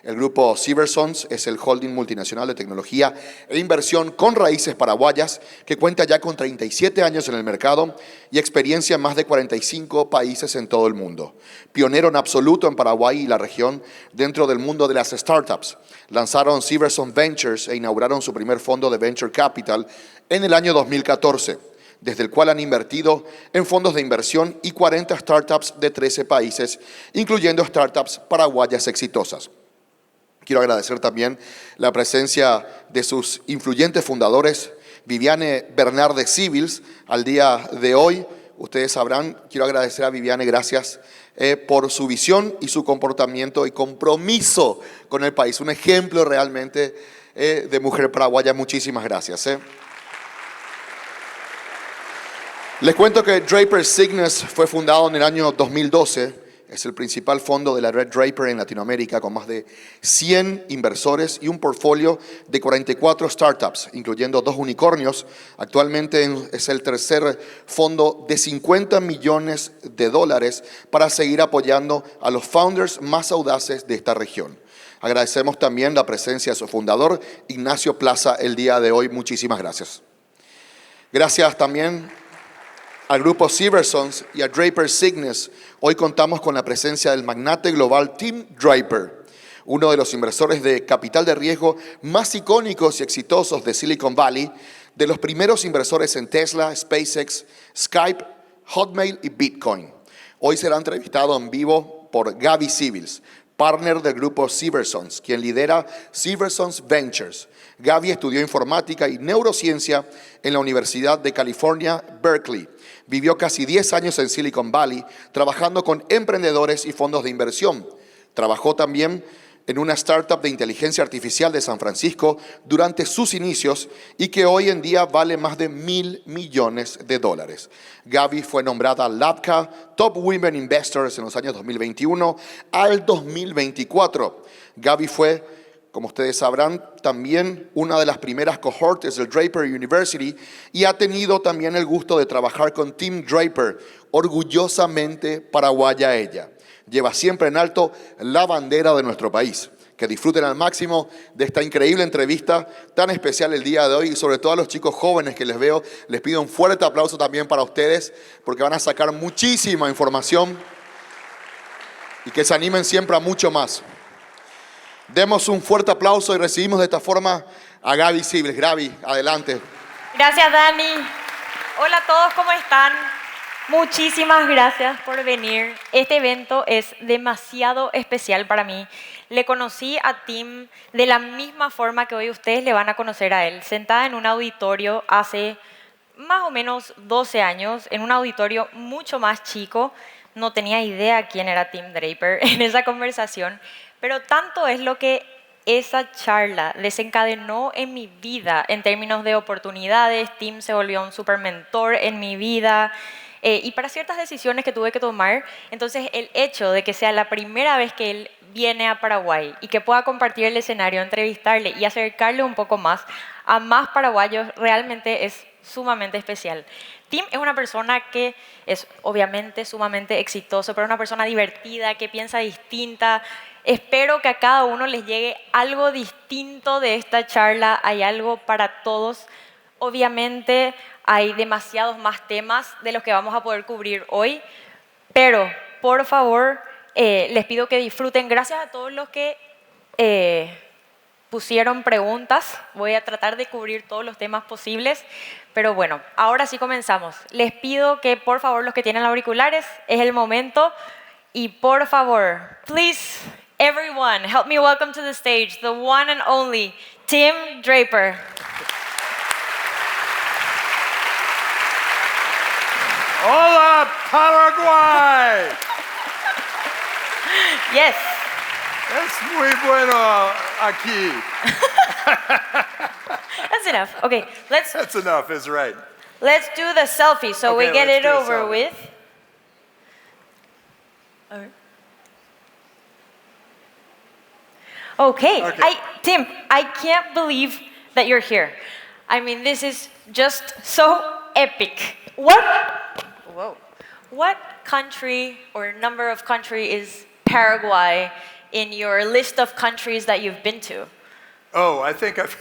El grupo Cibersons es el holding multinacional de tecnología e inversión con raíces paraguayas que cuenta ya con 37 años en el mercado y experiencia en más de 45 países en todo el mundo. Pionero en absoluto en Paraguay y la región dentro del mundo de las startups. Lanzaron Cibersons Ventures e inauguraron su primer fondo de Venture Capital en el año 2014, desde el cual han invertido en fondos de inversión y 40 startups de 13 países, incluyendo startups paraguayas exitosas. Quiero agradecer también la presencia de sus influyentes fundadores, Viviane Bernard de Cibils, al día de hoy. Ustedes sabrán, quiero agradecer a Viviane, gracias por su visión y su comportamiento y compromiso con el país. Un ejemplo realmente de mujer paraguaya. Muchísimas gracias. Les cuento que Draper Cygnus fue fundado en el año 2012. Es el principal fondo de la red Draper en Latinoamérica, con más de 100 inversores y un portfolio de 44 startups, incluyendo 2 unicornios. Actualmente es el tercer fondo de $50 millones para seguir apoyando a los founders más audaces de esta región. Agradecemos también la presencia de su fundador, Ignacio Plaza, el día de hoy. Muchísimas gracias. Gracias también al grupo Cibersons y a Draper Cygnus. Hoy contamos con la presencia del magnate global Tim Draper, uno de los inversores de capital de riesgo más icónicos y exitosos de Silicon Valley, de los primeros inversores en Tesla, SpaceX, Skype, Hotmail y Bitcoin. Hoy será entrevistado en vivo por Gaby Cibils, partner del grupo Cibersons, quien lidera Cibersons Ventures. Gaby estudió informática y neurociencia en la Universidad de California, Berkeley. Vivió casi 10 años en Silicon Valley, trabajando con emprendedores y fondos de inversión. Trabajó también en una startup de inteligencia artificial de San Francisco durante sus inicios y que hoy en día vale más de $1.000 millones. Gaby fue nombrada LABCA Top Women Investors en los años 2021 al 2024. Gaby fue, como ustedes sabrán, también una de las primeras cohortes del Draper University y ha tenido también el gusto de trabajar con Tim Draper, orgullosamente paraguaya ella. Lleva siempre en alto la bandera de nuestro país. Que disfruten al máximo de esta increíble entrevista tan especial el día de hoy y sobre todo a los chicos jóvenes que les veo, les pido un fuerte aplauso también para ustedes porque van a sacar muchísima información y que se animen siempre a mucho más. Demos un fuerte aplauso y recibimos de esta forma a Gaby Cibils. Gaby, adelante. Gracias, Dani. Hola a todos, ¿cómo están? Muchísimas gracias por venir. Este evento es demasiado especial para mí. Le conocí a Tim de la misma forma que hoy ustedes le van a conocer a él, sentada en un auditorio hace más o menos 12 años, en un auditorio mucho más chico. No tenía idea quién era Tim Draper en esa conversación. Pero tanto es lo que esa charla desencadenó en mi vida en términos de oportunidades. Tim se volvió un super mentor en mi vida y para ciertas decisiones que tuve que tomar. Entonces el hecho de que sea la primera vez que él viene a Paraguay y que pueda compartir el escenario, entrevistarle y acercarle un poco más a más paraguayos realmente es sumamente especial. Tim es una persona que es obviamente sumamente exitoso, pero una persona divertida, que piensa distinta. Espero que a cada uno les llegue algo distinto de esta charla. Hay algo para todos. Obviamente hay demasiados más temas de los que vamos a poder cubrir hoy, pero por favor les pido que disfruten. Gracias a todos los que pusieron preguntas. Voy a tratar de cubrir todos los temas posibles, pero bueno, ahora sí comenzamos. Les pido que por favor los que tienen auriculares, es el momento, y por favor, please, everyone, help me welcome to the stage the one and only Tim Draper. Hola, Paraguay. Yes. Es muy bueno aquí. That's enough. Okay, That's enough, is right. let's do the selfie so Okay, we get let's it do a over selfie. with. All right. Okay. Tim, I can't believe that you're here. I mean, this is just so epic. What country or number of country is Paraguay in your list of countries that you've been to? Oh, I think I've.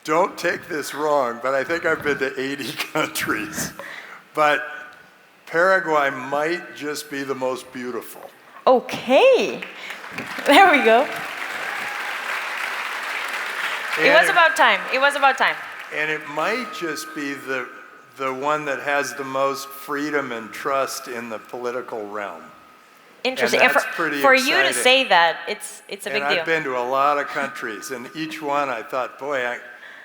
Don't take this wrong, but I think I've been to 80 countries. But Paraguay might just be the most beautiful. Okay, there we go. It was about time. It was about time. And it might just be the one that has the most freedom and trust in the political realm. Interesting. And And that's pretty for you to exciting. say that, it's a big And deal. I've been to a lot of countries, and each one I thought, boy,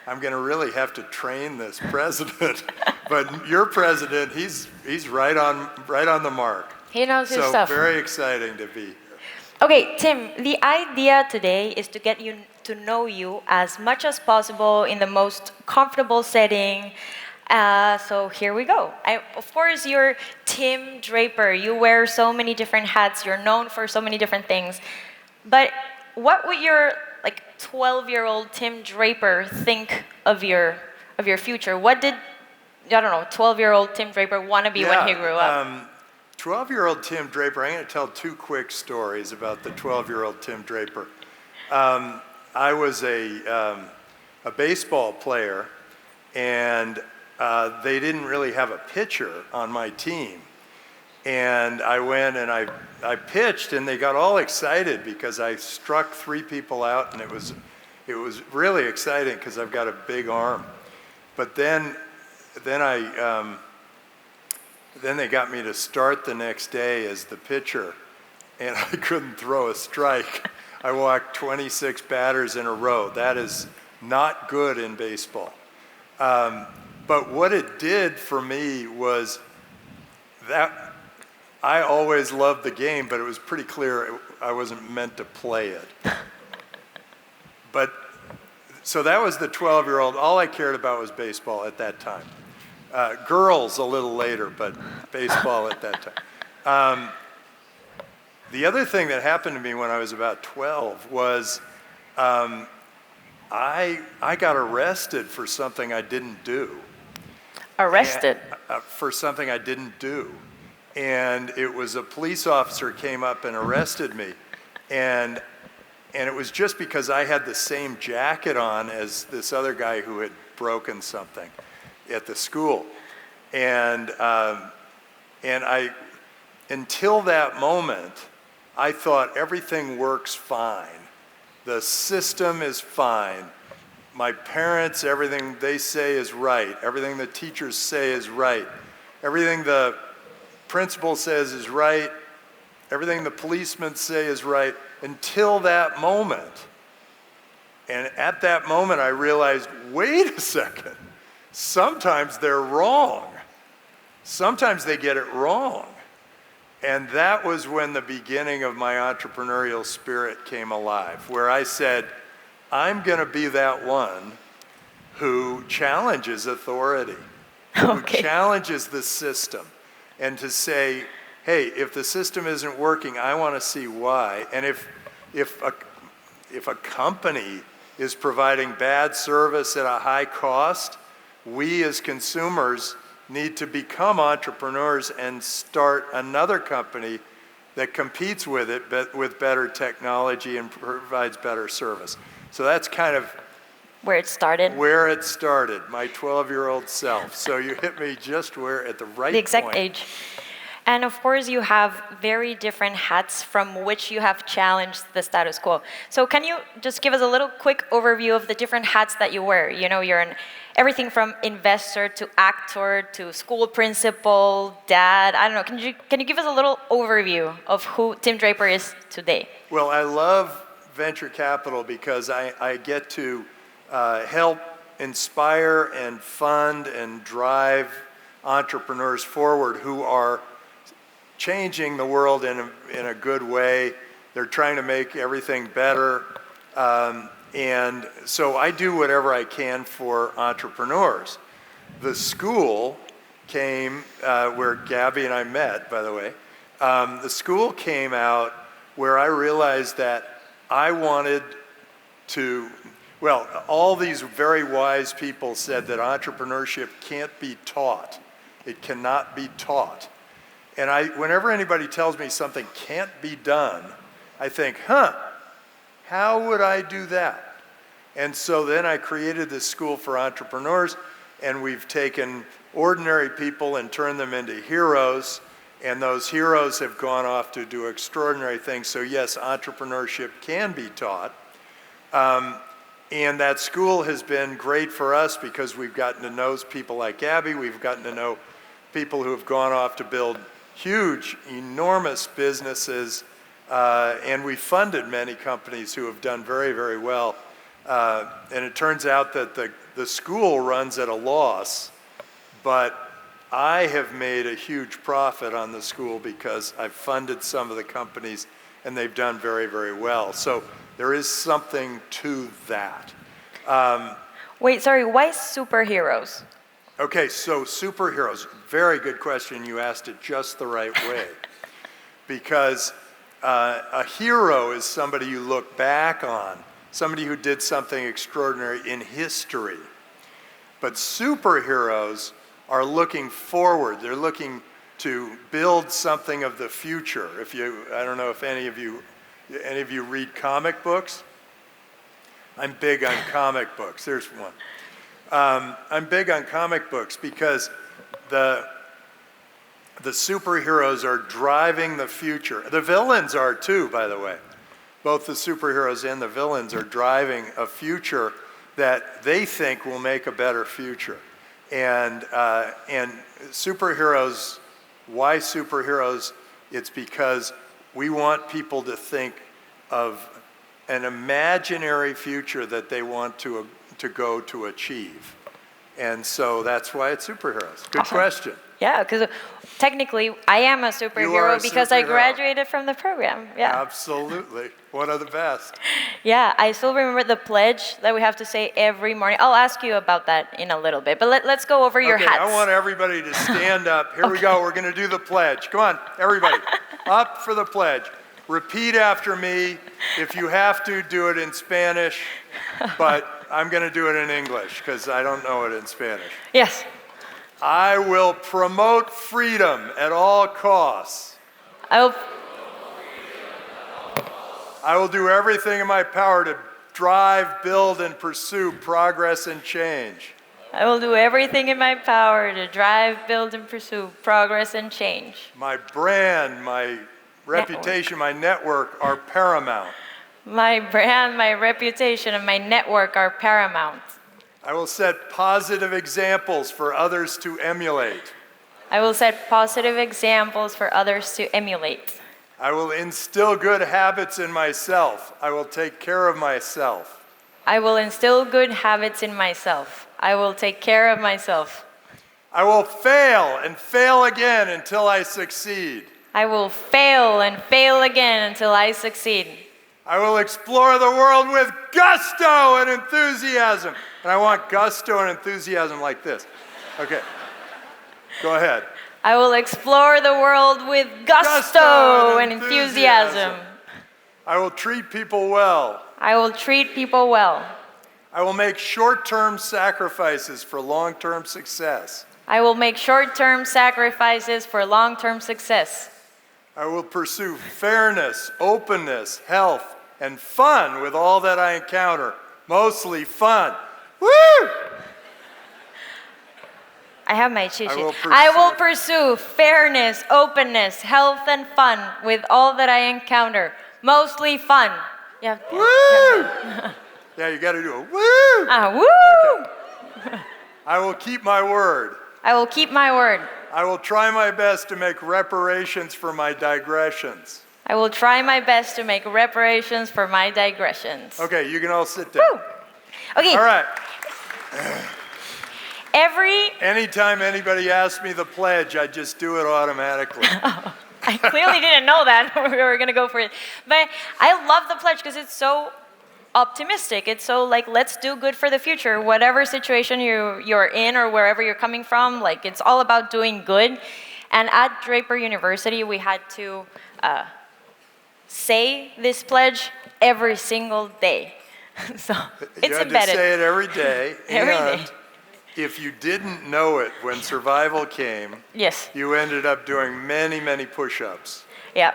I'm going to really have to train this president. But your president, he's right on the mark. He knows his So stuff. very exciting to be here. Okay, Tim, the idea today is to get you to know you as much as possible in the most comfortable setting. So here we go. Of course, you're Tim Draper. You wear so many different hats. You're known for so many different things. But what would your 12-year-old Tim Draper think of your future? What did, 12-year-old Tim Draper want to be when he grew up? 12-year-old Tim Draper, I'm going to tell two quick stories about the 12-year-old Tim Draper. I was a baseball player, and they didn't really have a pitcher on my team. And I went and I pitched, and they got all excited because I struck 3 people out, and it was really exciting because I've got a big arm. But then they got me to start the next day as the pitcher, and I couldn't throw a strike. I walked 26 batters in a row. That is not good in baseball. But what it did for me was that I always loved the game, but it was pretty clear I wasn't meant to play it. But so that was the 12-year-old. All I cared about was baseball at that time. Girls a little later, but baseball at that time. The other thing that happened to me when I was about 12 was I got arrested for something I didn't do. Arrested? For something I didn't do. And it was a police officer came up and arrested me. And it was just because I had the same jacket on as this other guy who had broken something at the school. And until that moment, I thought everything works fine. The system is fine. My parents, everything they say is right. Everything the teachers say is right. Everything the principal says is right. Everything the policemen say is right until that moment. And at that moment, I realized, wait a second. Sometimes they're wrong. Sometimes they get it wrong. And that was when the beginning of my entrepreneurial spirit came alive, where I said, I'm going to be that one who challenges authority, who challenges the system, and to say, hey, if the system isn't working, I want to see why. And if a company is providing bad service at a high cost, we as consumers need to become entrepreneurs and start another company that competes with it, but with better technology and provides better service. So that's kind of Where it started? where it started, my 12-year-old self. So you hit me just where at the right The exact point. age. And of course, you have very different hats from which you have challenged the status quo. So can you just give us a little quick overview of the different hats that you wear? You know, you're everything from investor to actor to school principal, dad. I don't know. Can you give us a little overview of who Tim Draper is today? Well, I love venture capital because I get to help inspire and fund and drive entrepreneurs forward who are changing the world in a good way. They're trying to make everything better. And so I do whatever I can for entrepreneurs. The school came where Gaby and I met, by the way. The school came out where I realized that I wanted to, well, all these very wise people said that entrepreneurship can't be taught. It cannot be taught. And whenever anybody tells me something can't be done, I think, how would I do that? And so then I created this school for entrepreneurs, and we've taken ordinary people and turned them into heroes, and those heroes have gone off to do extraordinary things. So yes, entrepreneurship can be taught. And that school has been great for us because we've gotten to know people like Gaby, we've gotten to know people who have gone off to build huge, enormous businesses, and we funded many companies who have done very, very well. And it turns out that the school runs at a loss, but I have made a huge profit on the school because I've funded some of the companies and they've done very, very well. So there is something to that. Wait, sorry, why superheroes? Okay, so superheroes, very good question. You asked it just the right way. Because a hero is somebody you look back on, somebody who did something extraordinary in history. But superheroes are looking forward. They're looking to build something of the future. I don't know if any of you read comic books. I'm big on comic books. There's one. I'm big on comic books because the superheroes are driving the future. The villains are too, by the way. Both the superheroes and the villains are driving a future that they think will make a better future. And superheroes, why superheroes? It's because we want people to think of an imaginary future that they want to go to achieve. And so that's why it's superheroes. Good question. Yeah, because technically I am a superhero because I graduated from the program. Yeah. Absolutely. One of the best. Yeah, I still remember the pledge that we have to say every morning. I'll ask you about that in a little bit, but let's go over your hats. I want everybody to stand up. Here we go. We're going to do the pledge. Come on, everybody. Up for the pledge. Repeat after me. If you have to, do it in Spanish, but I'm going to do it in English because I don't know it in Spanish. Yes. I will promote freedom at all costs. I will do everything in my power to drive, build, and pursue progress and change. I will do everything in my power to drive, build, and pursue progress and change. My brand, my reputation, my network are paramount. My brand, my reputation, and my network are paramount. I will set positive examples for others to emulate. I will set positive examples for others to emulate. I will instill good habits in myself. I will take care of myself. I will instill good habits in myself. I will take care of myself. I will fail and fail again until I succeed. I will fail and fail again until I succeed. I will explore the world with gusto and enthusiasm. And I want gusto and enthusiasm like this. Okay, go ahead. I will explore the world with gusto and enthusiasm. I will treat people well. I will treat people well. I will make short-term sacrifices for long-term success. I will make short-term sacrifices for long-term success. I will pursue fairness, openness, health, and fun with all that I encounter. Mostly fun. Woo! I have my cheat sheet. I will pursue fairness, openness, health, and fun with all that I encounter. Mostly fun. Yeah. Woo! Yeah, you got to do a woo! Woo! Okay. I will keep my word. I will keep my word. I will try my best to make reparations for my digressions. I will try my best to make reparations for my digressions. Okay, you can all sit down. Woo! Okay. All right. Anytime anybody asks me the pledge, I just do it automatically. Oh, I clearly didn't know that. We were going to go for it. But I love the pledge because it's so optimistic. It's so like, let's do good for the future. Whatever situation you're in or wherever you're coming from, like it's all about doing good. And at Draper University, we had to say this pledge every single day. So it's embedded. You had to say it every day. Every day. If you didn't know it when survival came, yes, you ended up doing many, many push-ups. Yeah.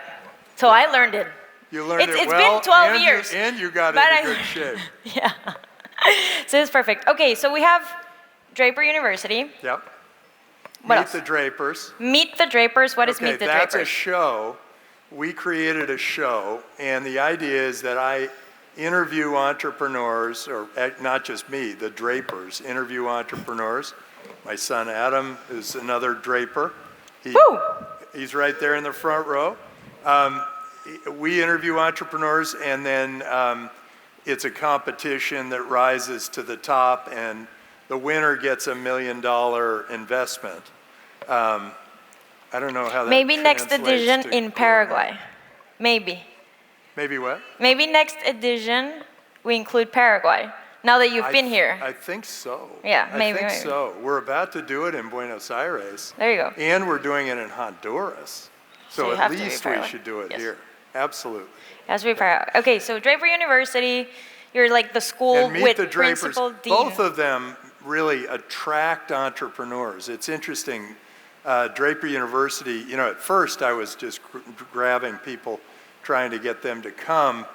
So I learned it You learned It's it well. been 12 and years. And you got But into good shape. Yeah. So it's perfect. Okay, so we have Draper University. Yep. What Meet else? the Drapers. Meet the Drapers. What is Okay, Meet the that's a Drapers? show. We created a show, and the idea is that I interview entrepreneurs, or not just me, the Drapers interview entrepreneurs. My son Adam is another Draper. Woo! He's right there in the front row. We interview entrepreneurs, and then it's a competition that rises to the top, and the winner gets $1 million investment. I don't know how that Maybe next translates edition to in Paraguay. Maybe. Maybe what? Maybe next edition we include Paraguay. Now that you've been here. I think so. Yeah, maybe, I think maybe. so. We're about to do it in Buenos Aires. There you go. And we're doing it in Honduras. So So you at have to be least we Paraguay. should do it Yes. here. Absolutely. Has to be Paraguay. Okay, so Draper University, you're like the school And Meet with the Drapers, principal dean. both of them really attract entrepreneurs. It's interesting, Draper University, you know, at first I was just grabbing people, trying to get them to come,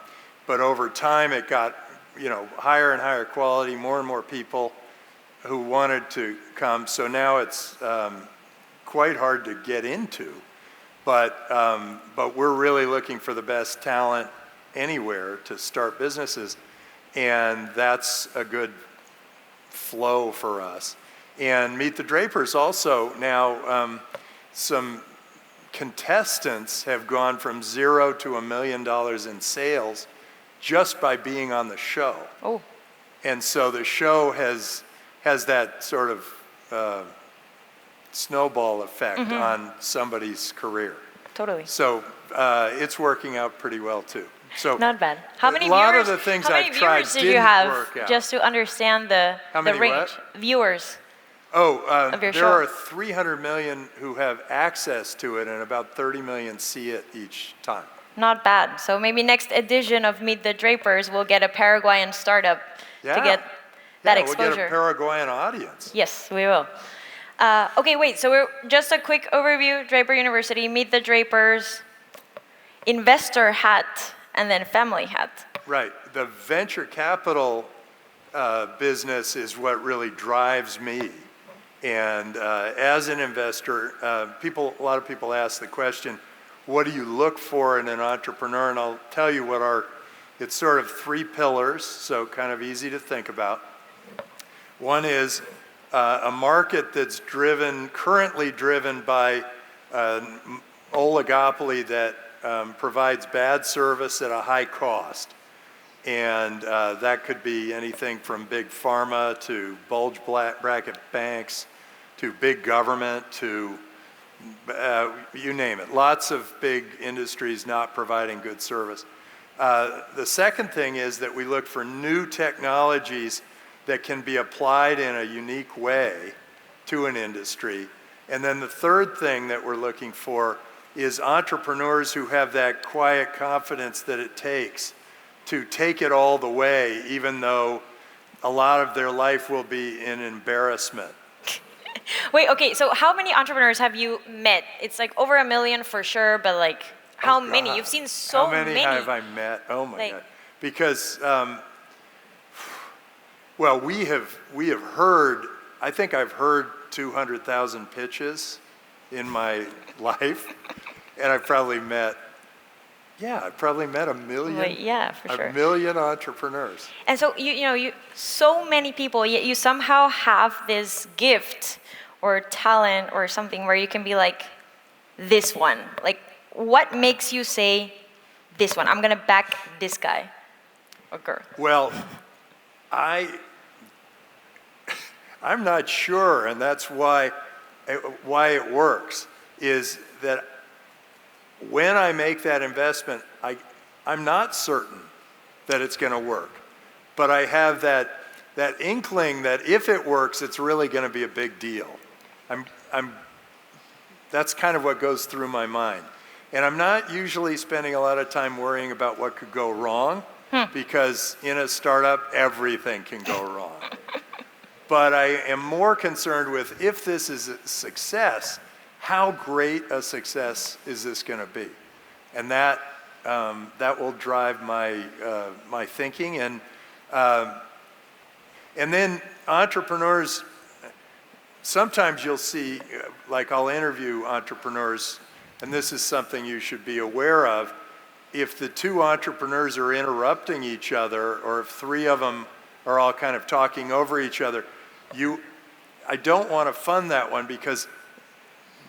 but over time it got, you know, higher and higher quality, more and more people who wanted to come. So now it's quite hard to get into, but we're really looking for the best talent anywhere to start businesses, and that's a good flow for us. And Meet the Drapers also now, some contestants have gone from 0 to $1 million in sales just by being on the show. Oh, And so the show has that sort of snowball effect on somebody's career. totally. So it's working out pretty well too. So Not bad. How many a lot viewers, of the things how many I've tried viewers did didn't you have work out. just to understand the How many range? what? Viewers. Of your there show. are 300 million who have access to it, and about 30 million see it each time. Not bad. So maybe next edition of Meet the Drapers will get a Paraguayan startup to Yeah. get that We'll exposure. get a Paraguayan audience. Yes, we will. Okay, wait, so we're just a quick overview. Draper University, Meet the Drapers, investor hat, and then family hat. Right. The venture capital business is what really drives me. And as an investor, a lot of people ask the question, what do you look for in an entrepreneur? And I'll tell you it's sort of 3 pillars, so kind of easy to think about. One is a market that's currently driven by an oligopoly that provides bad service at a high cost. And that could be anything from big pharma to bulge bracket banks to big government to you name it. Lots of big industries not providing good service. The second thing is that we look for new technologies that can be applied in a unique way to an industry. And then the third thing that we're looking for is entrepreneurs who have that quiet confidence that it takes to take it all the way, even though a lot of their life will be in embarrassment. Wait, okay, so how many entrepreneurs have you met? It's like over 1 million for sure, but like how Oh, many? God. You've seen so How many have I met? Oh my Like- God. Because, well, we have heard, I think I've heard 200,000 pitches in my life, and I've probably met 1 million. Wait, yeah, for sure. 1 million entrepreneurs. And so you so many people, yet you somehow have this gift or talent or something where you can be like, this one. Like, what makes you say, this one? I'm gonna back this guy or girl. Well, I'm not sure, and that's why it works, is that when I make that investment, I'm not certain that it's going to work, but I have that inkling that if it works, it's really going to be a big deal. That's kind of what goes through my mind. And I'm not usually spending a lot of time worrying about what could go wrong, because in a startup, everything can go wrong. But I am more concerned with, if this is a success, how great a success is this going to be? And that that will drive my thinking. And then entrepreneurs, sometimes you'll see, like I'll interview entrepreneurs, and this is something you should be aware of. If the two entrepreneurs are interrupting each other, or if three of them are all kind of talking over each other, I don't want to fund that one, because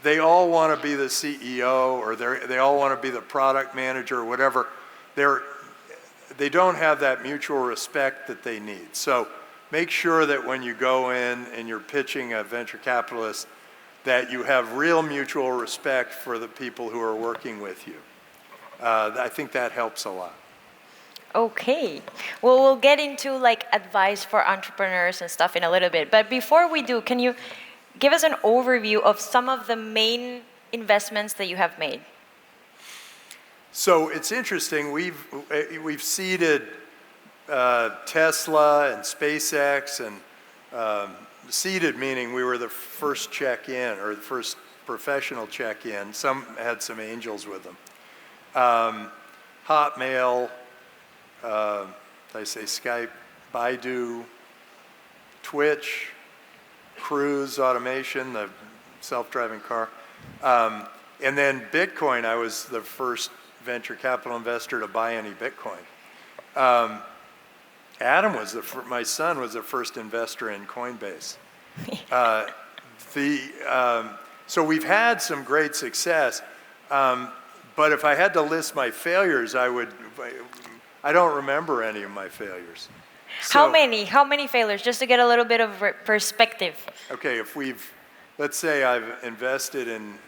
they all want to be the CEO, or they all want to be the product manager, or whatever. They don't have that mutual respect that they need. So make sure that when you go in and you're pitching a venture capitalist, that you have real mutual respect for the people who are working with you. I think that helps a lot. Okay. Well, we'll get into like advice for entrepreneurs and stuff in a little bit. But before we do, can you give us an overview of some of the main investments that you have made? So it's interesting. We've seeded Tesla and SpaceX, and seeded meaning we were the first check-in, or the first professional check-in. Some had some angels with them. Hotmail, did I say Skype, Baidu, Twitch, Cruise Automation, the self-driving car. And then Bitcoin, I was the first venture capital investor to buy any Bitcoin. Adam my son was the first investor in Coinbase. So we've had some great success. But if I had to list my failures, I don't remember any of my failures. How many failures, just to get a little bit of perspective? Okay, let's say I've invested in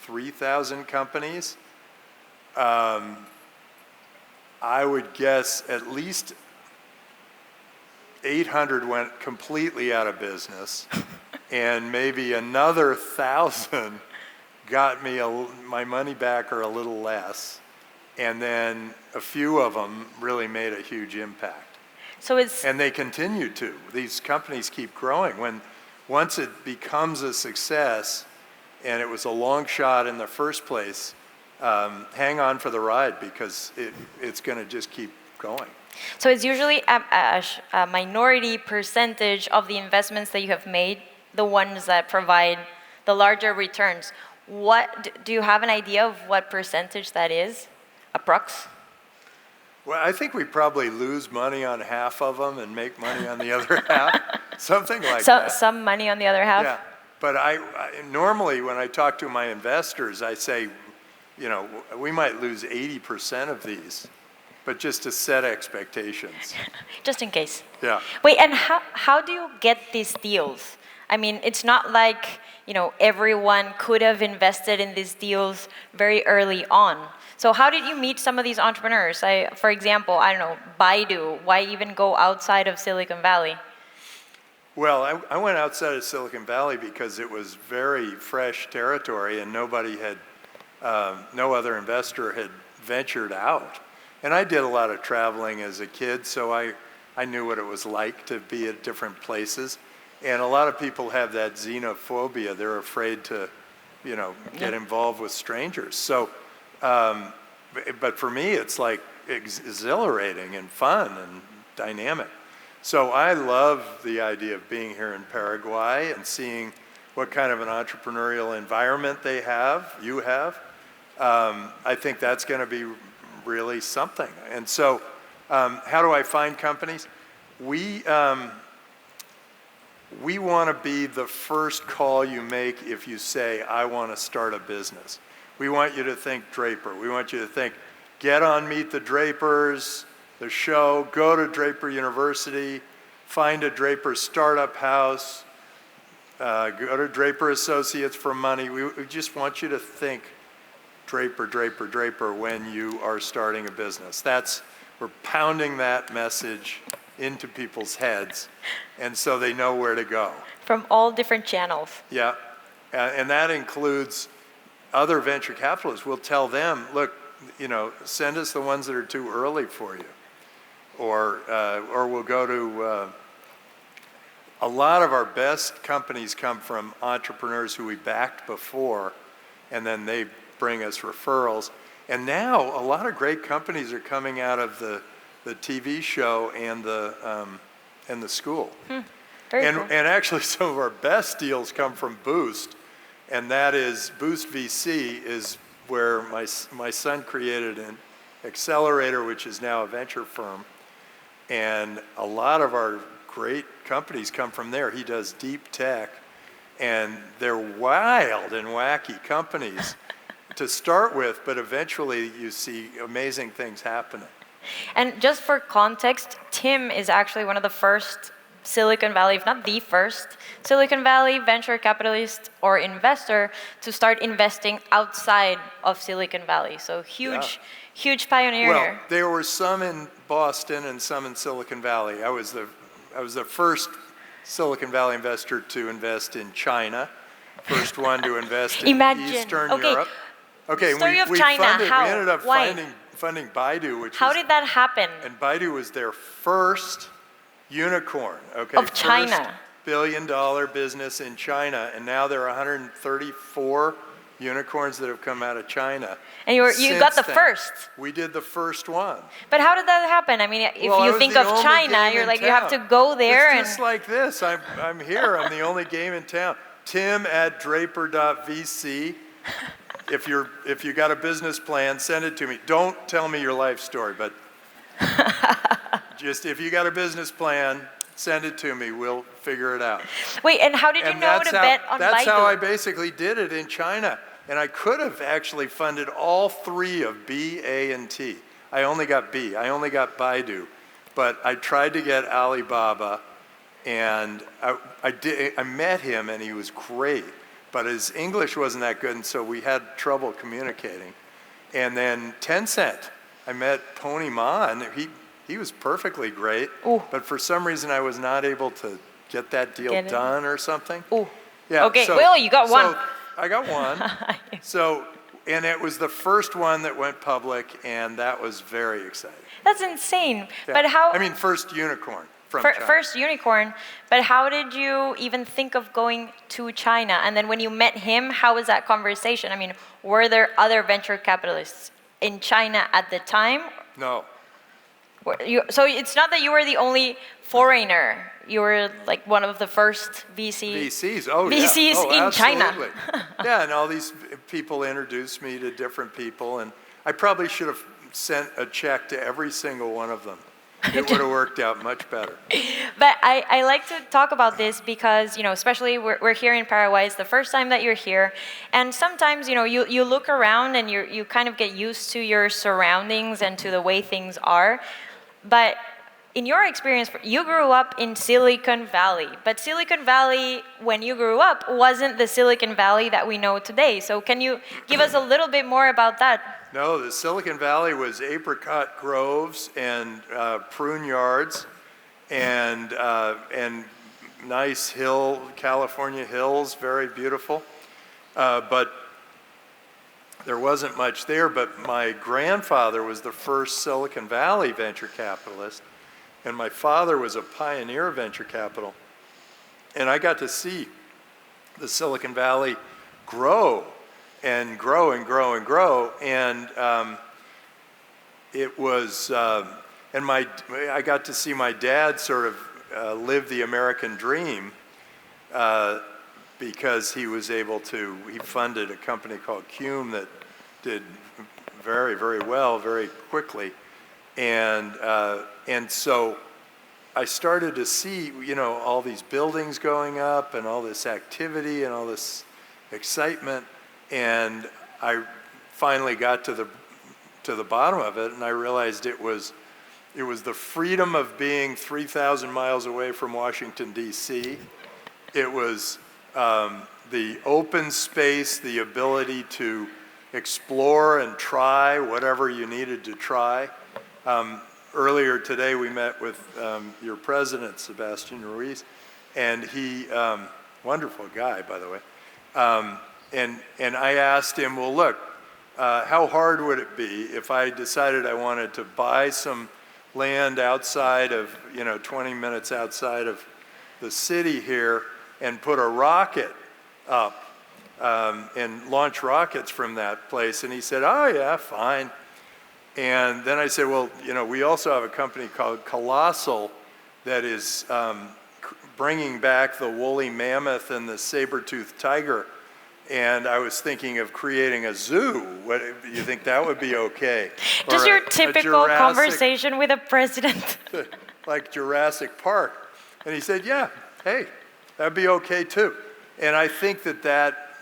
3,000 companies, I would guess at least 800 went completely out of business, and maybe another 1,000 got me my money back or a little less, and then a few of them really made a huge impact. And they continue to. These companies keep growing. Once it becomes a success, and it was a long shot in the first place, hang on for the ride, because it's going to just keep going. So it's usually a minority percentage of the investments that you have made, the ones that provide the larger returns. Do you have an idea of what percentage that is, approx? Well, I think we probably lose money on half of them and make money on the other half, something like that. Some money on the other half? Yeah, but I normally when I talk to my investors, I say, we might lose 80% of these, but just to set expectations. Just in case. Yeah. Wait, and how do you get these deals? I mean, it's not like, everyone could have invested in these deals very early on. So how did you meet some of these entrepreneurs? For example, I don't know, Baidu. Why even go outside of Silicon Valley? Well, I went outside of Silicon Valley because it was very fresh territory, and no other investor had ventured out. And I did a lot of traveling as a kid, so I knew what it was like to be at different places. And a lot of people have that xenophobia. They're afraid to, get involved with strangers. So, but for me, it's like exhilarating and fun and dynamic. So I love the idea of being here in Paraguay and seeing what kind of an entrepreneurial environment you have. I think that's going to be really something. And so how do I find companies? We want to be the first call you make if you say, I want to start a business. We want you to think Draper. We want you to think, get on Meet the Drapers, the show, go to Draper University, find a Draper startup house, go to Draper Associates for money. We just want you to think Draper, Draper, Draper when you are starting a business. We're pounding that message into people's heads, and so they know where to go. From all different channels. Yeah, and that includes other venture capitalists. We'll tell them, look, send us the ones that are too early for you, or we'll go to. A lot of our best companies come from entrepreneurs who we backed before, and then they bring us referrals. And now a lot of great companies are coming out of the TV show and the school. Very And, cool. and actually some of our best deals come from Boost, and that is Boost VC is where my son created an accelerator, which is now a venture firm. And a lot of our great companies come from there. He does deep tech, and they're wild and wacky companies to start with, but eventually you see amazing things happening. And just for context, Tim is actually one of the first Silicon Valley, if not the first, Silicon Valley venture capitalist or investor to start investing outside of Silicon Valley. So huge pioneer Well, here. there were some in Boston and some in Silicon Valley. I was the first Silicon Valley investor to invest in China, first one to invest in Imagine. Eastern Okay. Europe. Okay, Story of we China, funded, how? we ended up Why? funding Baidu, which How was, did that happen? and Baidu was their first unicorn, okay? Of China. First billion-dollar business in China, and now there are 134 unicorns that have come out of China. And you got Since the then. first. We did the first one. But how did that happen? I mean, if Well, I you was think the of only China, game you're in like, you have to town. go there It's just like this. I'm here. I'm the only game in town. Tim at draper.vc. If you got a business plan, send it to me. Don't tell me your life story, but just if you got a business plan, send it to me. We'll figure it out. Wait, and how did you know to bet on That's Baidu? how I basically did it in China. And I could have actually funded all three of B, A, and T. I only got B. I only got Baidu. But I tried to get Alibaba, and I met him, and he was great. But his English wasn't that good, and so we had trouble communicating. And then Tencent, I met Pony Ma, and he was perfectly great. Ooh. But for some reason, I was not able to get that deal Get it. done or something. Ooh. Yeah. Okay, well, you got one. I got one. And it was the first one that went public, and that was very exciting. That's insane. Yeah. But how? I mean, first unicorn from China. First unicorn. But how did you even think of going to China? And then when you met him, how was that conversation? I mean, were there other venture capitalists in China at the time? No. So it's not that you were the only foreigner. You were like one of the first VCs, VCs yeah. in China. Absolutely. Yeah, and all these people introduced me to different people, and I probably should have sent a check to every single one of them. It would have worked out much better. But I like to talk about this because, especially we're here in Paraguay. It's the first time that you're here. And sometimes, you look around and you kind of get used to your surroundings and to the way things are. But in your experience, you grew up in Silicon Valley. But Silicon Valley, when you grew up, wasn't the Silicon Valley that we know today. So can you give us a little bit more about that? No, the Silicon Valley was apricot groves and prune yards and nice California hills, very beautiful. But there wasn't much there, but my grandfather was the first Silicon Valley venture capitalist, and my father was a pioneer of venture capital. And I got to see the Silicon Valley grow and grow and grow and grow. And it was, I got to see my dad sort of live the American dream because he was able to, he funded a company called Cume that did very, very well, very quickly. And so I started to see, all these buildings going up and all this activity and all this excitement. And I finally got to the bottom of it, and I realized it was the freedom of being 3,000 miles away from Washington, D.C. It was the open space, the ability to explore and try whatever you needed to try. Earlier today, we met with your president, Sebastian Ruiz, and he, wonderful guy, by the way. And I asked him, well, look, how hard would it be if I decided I wanted to buy some land outside of, 20 minutes outside of the city here and put a rocket up and launch rockets from that place. And he said, oh yeah, fine. And then I said, well, we also have a company called Colossal that is bringing back the woolly mammoth and the saber-toothed tiger. And I was thinking of creating a zoo. What, you think that would be okay? Just Or your a typical Jurassic- conversation with a president. like Jurassic Park. And he said, yeah, hey, that'd be okay too. And I think that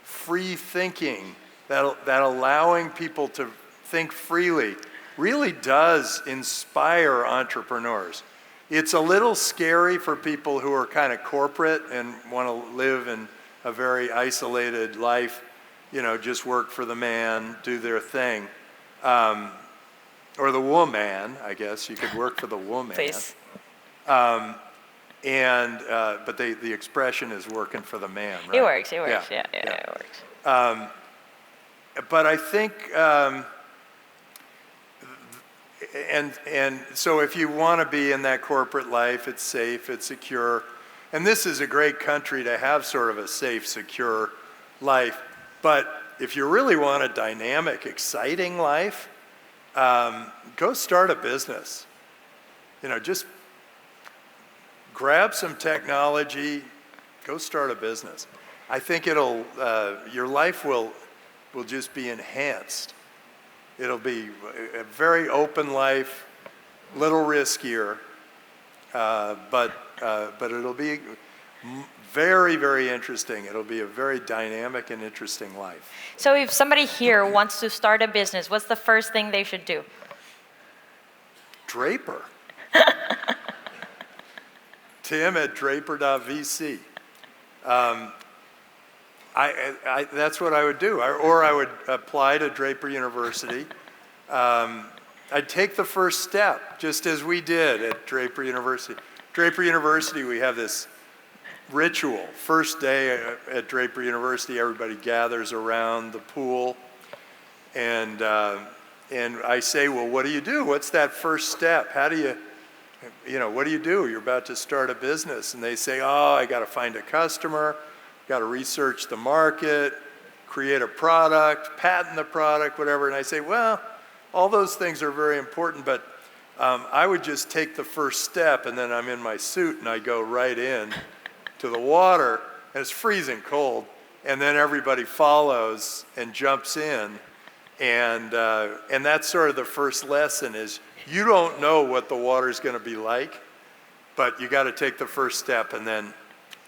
free thinking, that allowing people to think freely, really does inspire entrepreneurs. It's a little scary for people who are kind of corporate and want to live in a very isolated life, just work for the man, do their thing. Or the woman, I guess. You could work for the woman. Please. But the expression is working for the man, right? It works, yeah, it works. But I think, and so if you want to be in that corporate life, it's safe, it's secure. And this is a great country to have sort of a safe, secure life. But if you really want a dynamic, exciting life, go start a business. Just grab some technology, go start a business. I think your life will just be enhanced. It'll be a very open life, little riskier, but it'll be very, very interesting. It'll be a very dynamic and interesting life. So if somebody here wants to start a business, what's the first thing they should do? Draper. Tim at draper.vc. That's what I would do. Or I would apply to Draper University. I'd take the first step, just as we did at Draper University. Draper University, we have this ritual. First day at Draper University, everybody gathers around the pool. And I say, well, what do you do? What's that first step? How do you, what do you do? You're about to start a business. And they say, oh, I got to find a customer, got to research the market, create a product, patent the product, whatever. And I say, well, all those things are very important, but I would just take the first step, and then I'm in my suit, and I go right in to the water, and it's freezing cold, and then everybody follows and jumps in, and that's sort of the first lesson is you don't know what the water's going to be like, but you got to take the first step, and then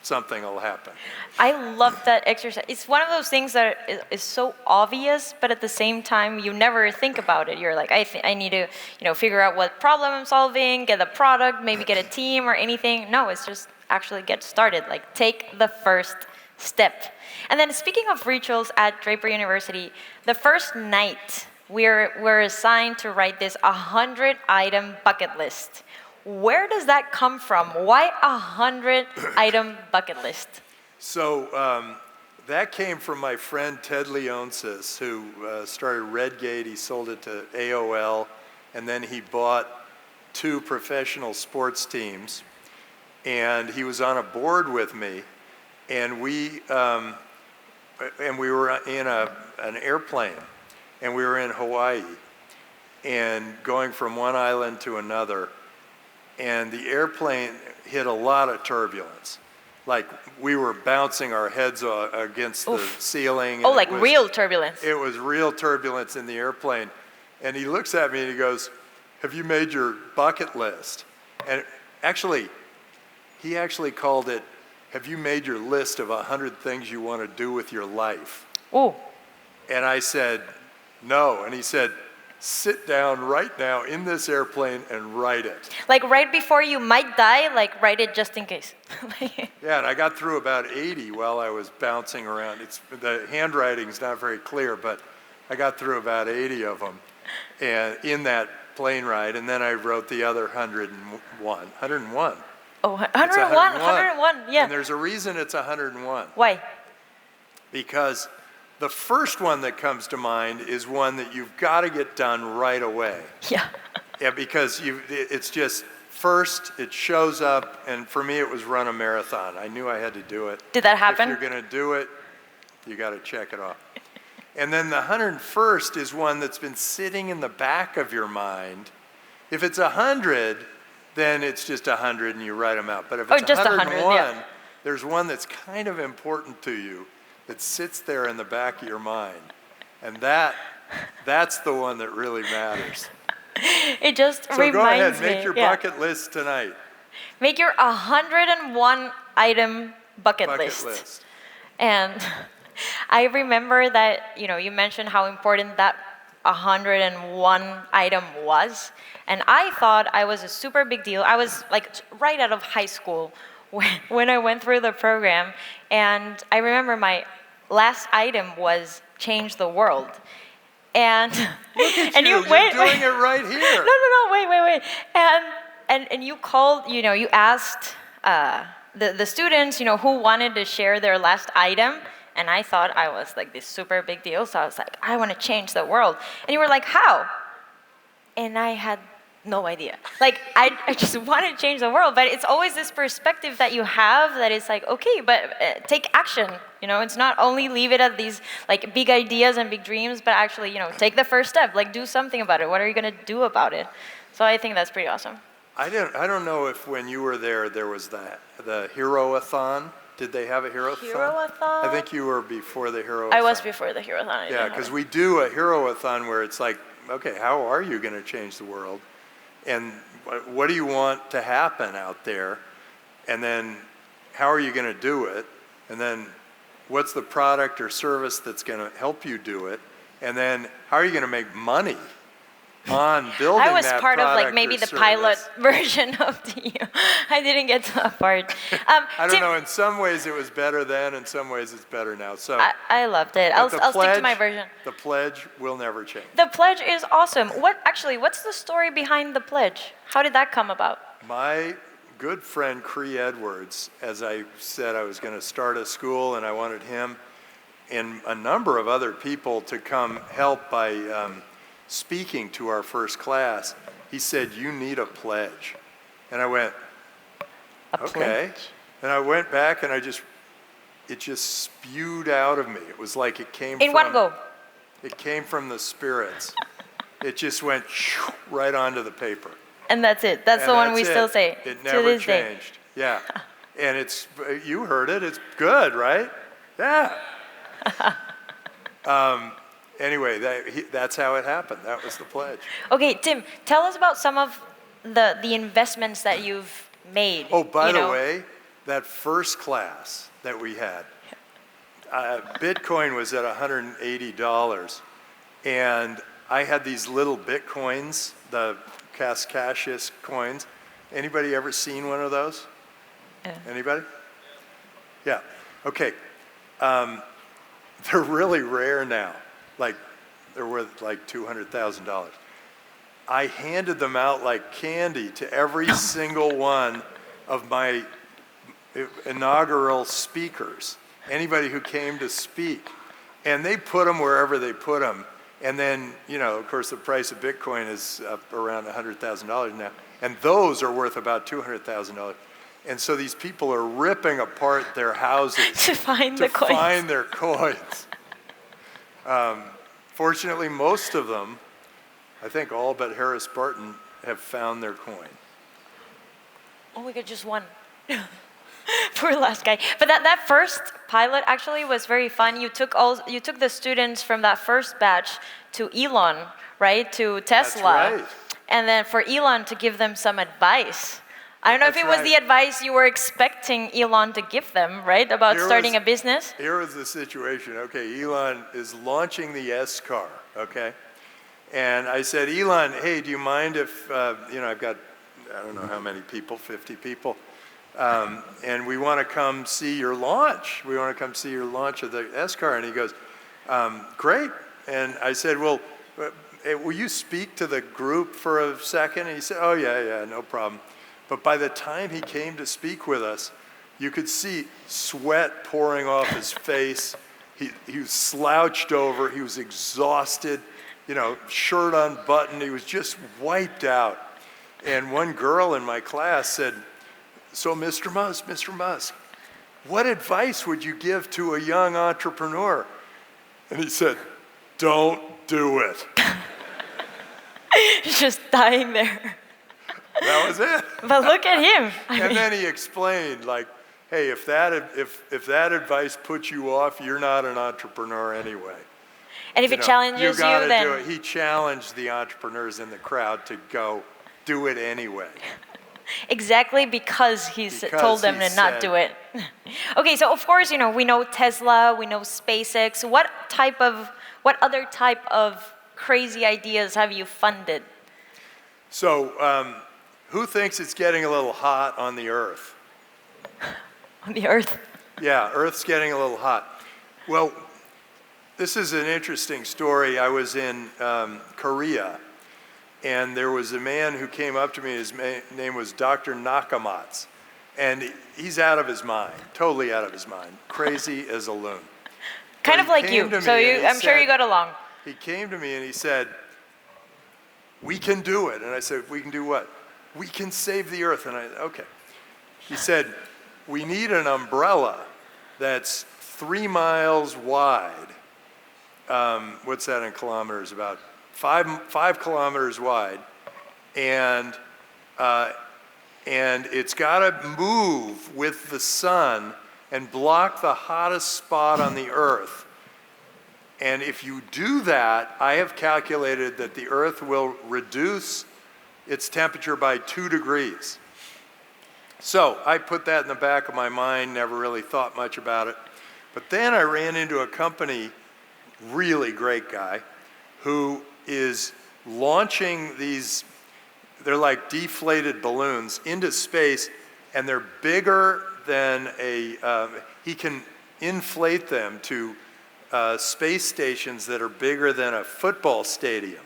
something will happen. I love that exercise. It's one of those things that is so obvious, but at the same time, you never think about it. You're like, I need to, figure out what problem I'm solving, get a product, maybe get a team or anything. No, it's just actually get started. Like, take the first step. And then speaking of rituals at Draper University, the first night we're assigned to write this 100-item bucket list. Where does that come from? Why 100-item bucket list? So that came from my friend Ted Leonsis, who started Redgate. He sold it to AOL, and then he bought 2 professional sports teams. And he was on a board with me, and we were in an airplane, and we were in Hawaii, and going from one island to another. And the airplane hit a lot of turbulence. Like, we were bouncing our heads against the ceiling. Oh, like real turbulence. It was real turbulence in the airplane. And he looks at me and he goes, have you made your bucket list? And he actually called it, have you made your list of 100 things you want to do with your life? Oh. And I said, no. And he said, sit down right now in this airplane and write it. Like right before you might die, like write it just in case. Yeah, and I got through about 80 while I was bouncing around. The handwriting's not very clear, but I got through about 80 of them and in that plane ride, and then I wrote the other 101. 101. Oh, 101, yeah. And there's a reason it's 101. Why? Because the first one that comes to mind is one that you've got to get done right away. Yeah. Yeah, because it's just first, it shows up, and for me it was run a marathon. I knew I had to do it. Did that happen? If you're going to do it, You got to check it off. And then the 101st is one that's been sitting in the back of your mind. If it's 100, then it's just 100 and you write them out. But if it's just 101, 100, yeah. there's one that's kind of important to you that sits there in the back of your mind. And that's the one that really matters. It just So reminds go ahead, me. make your bucket list tonight. Make your 101 item bucket list. And I remember that, you mentioned how important that 101 item was. And I thought I was a super big deal. I was like right out of high school when I went through the program. And I remember my last item was change the world. And Look at and you're wait, doing it right here. No, wait. And you called, you asked the students, who wanted to share their last item. And I thought I was like this super big deal. So I was like, I want to change the world. And you were like, how? And I had no idea. Like, I just want to change the world. But it's always this perspective that you have that is like, okay, but take action. It's not only leave it at these like big ideas and big dreams, but actually, take the first step. Like, do something about it. What are you going to do about it? So I think that's pretty awesome. I don't know if when you were there was the Hero-a-thon. Did they have a Hero-a-thon? Hero-a-thon? I think you were before the Hero-a-thon. I was before the Hero-a-thon. Yeah, because we do a Hero-a-thon where it's like, okay, how are you going to change the world? And what do you want to happen out there? And then how are you going to do it? And then what's the product or service that's going to help you do it? And then how are you going to make money on building that I was part of like product maybe or the service? pilot version of the. I didn't get to that part. I don't know. In some ways it was better then. In some ways it's better now. So I loved it. I'll the stick to pledge- my version. The pledge will never change. The pledge is awesome. What's the story behind the pledge? How did that come about? My good friend Cree Edwards, as I said, I was going to start a school and I wanted him and a number of other people to come help by speaking to our first class. He said, you need a pledge. And I went, okay. And I went back and it just spewed out of me. It was like it came In one go. It came from the spirits. It just went right onto the paper. And that's it. That's the one we still say It to never this day. changed. Yeah. And you heard it. It's good, right? Yeah. Anyway, that's how it happened. That was the pledge. Okay, Tim, tell us about some of the investments that you've made. Oh, by the way, that first class that we had, Bitcoin was at $180, and I had these little Bitcoins, the Cassius coins. Anybody ever seen one of those? Yeah. Anybody? Yeah. Okay. They're really rare now. Like, they're worth like $200,000. I handed them out like candy to every single one of my inaugural speakers, anybody who came to speak. And they put them wherever they put them. And then, of course, the price of Bitcoin is up around $100,000 now. And those are worth about $200,000. And so these people are ripping apart their houses to find their coins. Fortunately, most of them, I think all but Harris Barton, have found their coin. Oh my God, just one. Poor last guy. But that first pilot actually was very fun. You took the students from that first batch to Elon, right? To Tesla. That's right. And then for Elon to give them some advice. I don't know if it was the advice you were expecting Elon to give them, right? About starting a business? Here was the situation. Okay, Elon is launching the S car, okay? And I said, Elon, hey, do you mind if, I've got, I don't know how many people, 50 people, and we want to come see your launch. We want to come see your launch of the S car. And he goes, great. And I said, well, will you speak to the group for a second? And he said, oh, yeah, no problem. But by the time he came to speak with us, you could see sweat pouring off his face. He was slouched over. He was exhausted, shirt unbuttoned. He was just wiped out. And one girl in my class said, so Mr. Musk, what advice would you give to a young entrepreneur? And he said, don't do it. He's just dying there. That was it. But look at him. And then he explained, like, hey, if that advice puts you off, you're not an entrepreneur anyway. And if it challenges you, gotta then do it. He challenged the entrepreneurs in the crowd to go do it anyway. exactly because told them to not do it. Okay, so of course, we know Tesla, we know SpaceX. What other type of crazy ideas have you funded? So, who thinks it's getting a little hot on the Earth? On the Earth? Yeah, Earth's getting a little hot. Well, this is an interesting story. I was in Korea, and there was a man who came up to me. His name was Dr. Nakamatsu, and he's out of his mind, totally out of his mind, crazy as a loon. Kind of like you, so I'm sure you got along. He came to me and he said, we can do it. And I said, we can do what? We can save the Earth. And okay. He said, we need an umbrella that's 3 miles wide. What's that in kilometers? About 5 kilometers wide. And it's got to move with the sun and block the hottest spot on the Earth. And if you do that, I have calculated that the Earth will reduce its temperature by 2 degrees. So I put that in the back of my mind, never really thought much about it. But then I ran into a company, really great guy, who is launching these, they're like deflated balloons into space, and they're bigger than he can inflate them to space stations that are bigger than a football stadium.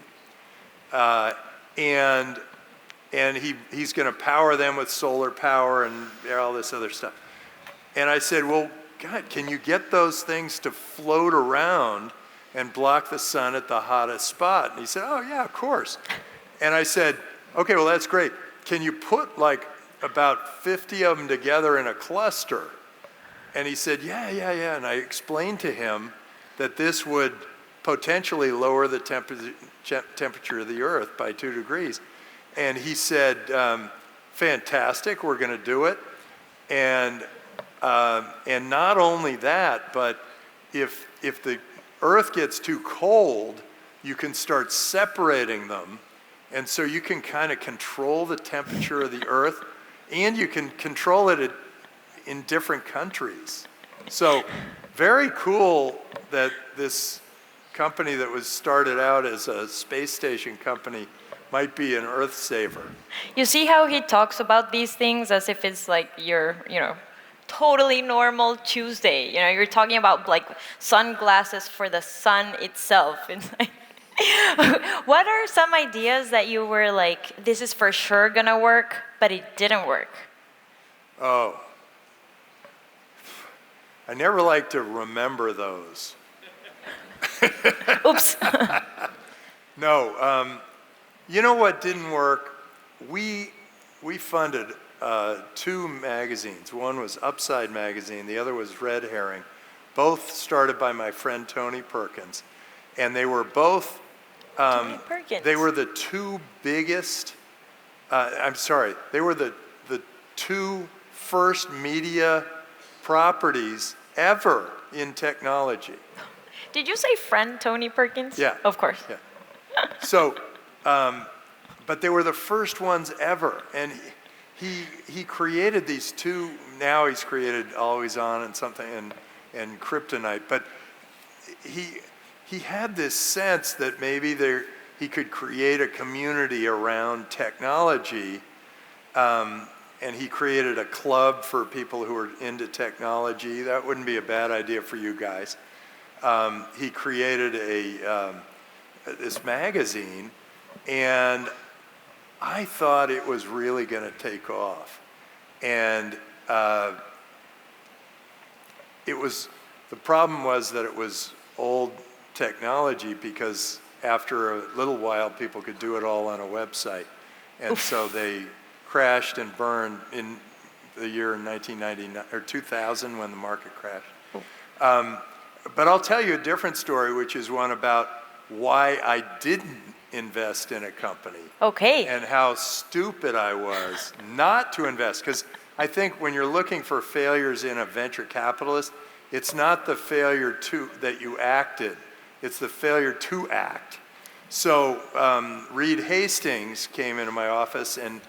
And he's going to power them with solar power and all this other stuff. And I said, well, God, can you get those things to float around and block the sun at the hottest spot? And he said, oh, yeah, of course. And I said, okay, well, that's great. Can you put like about 50 of them together in a cluster? And he said, yeah. And I explained to him that this would potentially lower the temperature of the Earth by 2 degrees. And he said, fantastic, we're going to do it. And not only that, but if the Earth gets too cold, you can start separating them. And so you can kind of control the temperature of the Earth, and you can control it in different countries. So very cool that this company that was started out as a space station company might be an Earth saver. You see how he talks about these things as if it's like your, totally normal Tuesday. You're talking about like sunglasses for the sun itself. It's like, what are some ideas that you were like, this is for sure gonna work, but it didn't work? Oh, I never like to remember those. Oops. No, you know what didn't work? We funded 2 magazines. One was Upside Magazine, the other was Red Herring, both started by my friend Tony Perkins. And they were both, they were the 2 biggest, they were the 2 first media properties ever in technology. Did you say friend Tony Perkins? Yeah. Of course. Yeah. So, but they were the first ones ever. And he created these 2, now he's created Always On and something and Kryptonite. But he had this sense that maybe he could create a community around technology. And he created a club for people who are into technology. That wouldn't be a bad idea for you guys. He created this magazine, and I thought it was really going to take off. And the problem was that it was old technology, because after a little while people could do it all on a website. And so they crashed and burned in the year in 1999 or 2000 when the market crashed. But I'll tell you a different story, which is one about why I didn't invest in a company. Okay. And how stupid I was not to invest. Because I think when you're looking for failures in a venture capitalist, it's not the failure that you acted, it's the failure to act. So Reed Hastings came into my office, and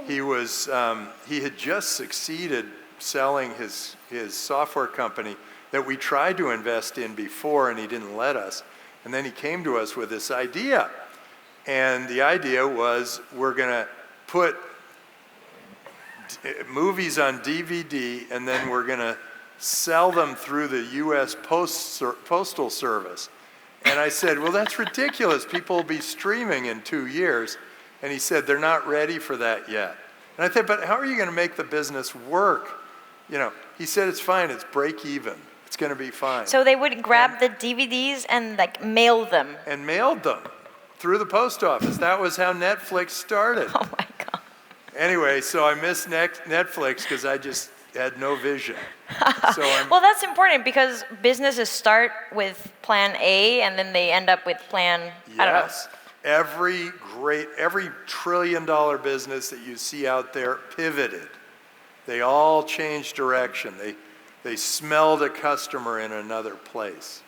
he had just succeeded selling his software company that we tried to invest in before, and he didn't let us. And then he came to us with this idea. And the idea was, we're going to put movies on DVD, and then we're going to sell them through the U.S. Postal Service. And I said, well, that's ridiculous. People will be streaming in 2 years. And he said, they're not ready for that yet. And I said, but how are you going to make the business work? You know, he said, it's fine. It's break even. It's going to be fine. So they would grab the DVDs and like mail them. And mailed them through the post office. That was how Netflix started. Oh my God. Anyway, so I missed Netflix because I just had no vision. So well, that's important because businesses start with plan A and then they end up with plan, I don't know. Yes. Every trillion-dollar business that you see out there pivoted. They all changed direction. They smelled a customer in another place.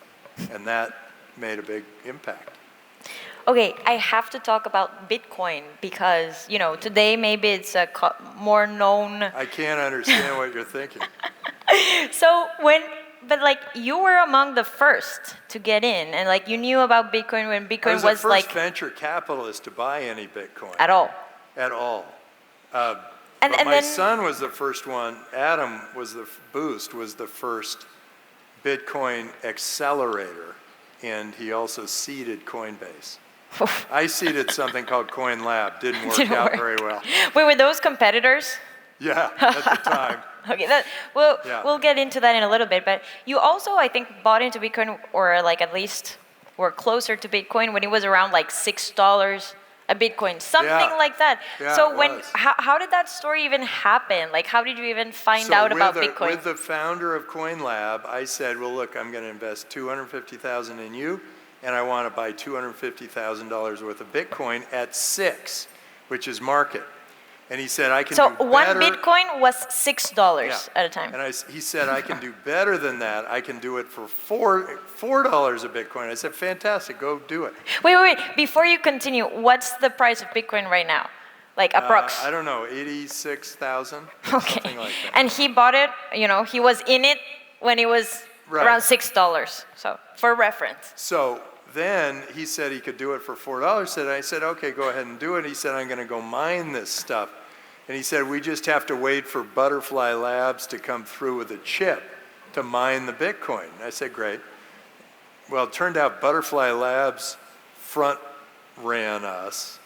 And that made a big impact. Okay, I have to talk about Bitcoin because, you know, today maybe it's a more known. I can't understand what you're thinking. But like you were among the first to get in, and like you knew about Bitcoin when Bitcoin was the first venture capitalist to buy any Bitcoin. At all. At all. But and my son was the first one. Adam was the first Bitcoin accelerator, and he also seeded Coinbase. I seeded something called Coin Lab. Didn't work out very well. Wait, were those competitors? Yeah, at the time. Okay, we'll get into that in a little bit. But you also, I think, bought into Bitcoin, or like at least were closer to Bitcoin when it was around like $6 a Bitcoin, something like that. Yeah, so how did that story even happen? Like, how did you even find out about Bitcoin? With the founder of Coin Lab, I said, well, look, I'm going to invest $250,000 in you, and I want to buy $250,000 worth of Bitcoin at 6, which is market. And he said, I can do better. So one Bitcoin was $6 at a time. And he said, I can do better than that. I can do it for $4 a Bitcoin. I said, fantastic, go do it. Wait. Before you continue, what's the price of Bitcoin right now? Like approx? I don't know, 86,000, okay. Something like that. And he bought it, you know, he was in it when it was around $6. So for reference. So then he said he could do it for $4. And I said, okay, go ahead and do it. He said, I'm going to go mine this stuff. And he said, we just have to wait for Butterfly Labs to come through with a chip to mine the Bitcoin. I said, great. Well, it turned out Butterfly Labs front ran us.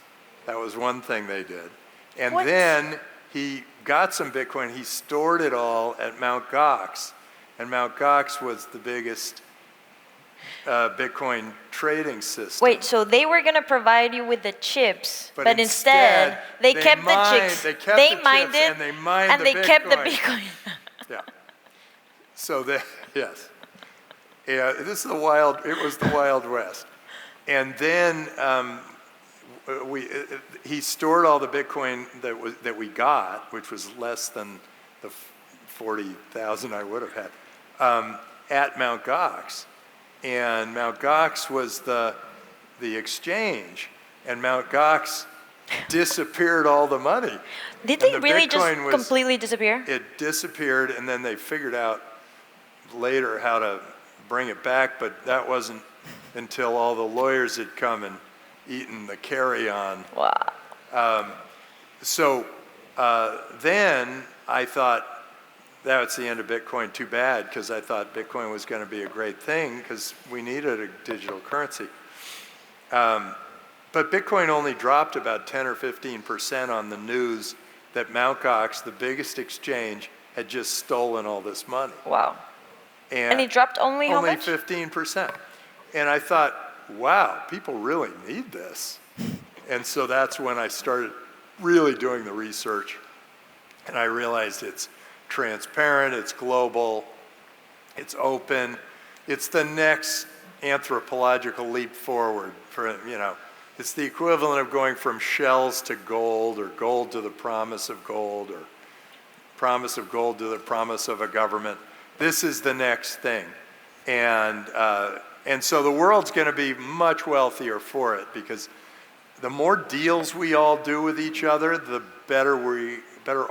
That was one thing they did. And then he got some Bitcoin. He stored it all at Mt. Gox. And Mt. Gox was the biggest Bitcoin trading system. Wait, so they were going to provide you with the chips, but instead they kept the chips. They mined it, and they kept the Bitcoin. Yeah. So yes. Yeah, it was the Wild West. And then he stored all the Bitcoin that we got, which was less than the 40,000 I would have had, at Mt. Gox. And Mt. Gox was the exchange, and Mt. Gox disappeared all the money. Did they really just completely disappear? It disappeared, and then they figured out later how to bring it back, but that wasn't until all the lawyers had come and eaten the carry-on. Wow. Then I thought, that's the end of Bitcoin. Too bad, because I thought Bitcoin was going to be a great thing because we needed a digital currency. But Bitcoin only dropped about 10 or 15% on the news that Mt. Gox, the biggest exchange, had just stolen all this money. Wow. And it dropped only how much? Only 15%. And I thought, wow, people really need this. And so that's when I started really doing the research. And I realized it's transparent, it's global, it's open. It's the next anthropological leap forward for, it's the equivalent of going from shells to gold, or gold to the promise of gold, or promise of gold to the promise of a government. This is the next thing. And so the world's going to be much wealthier for it, because the more deals we all do with each other, the better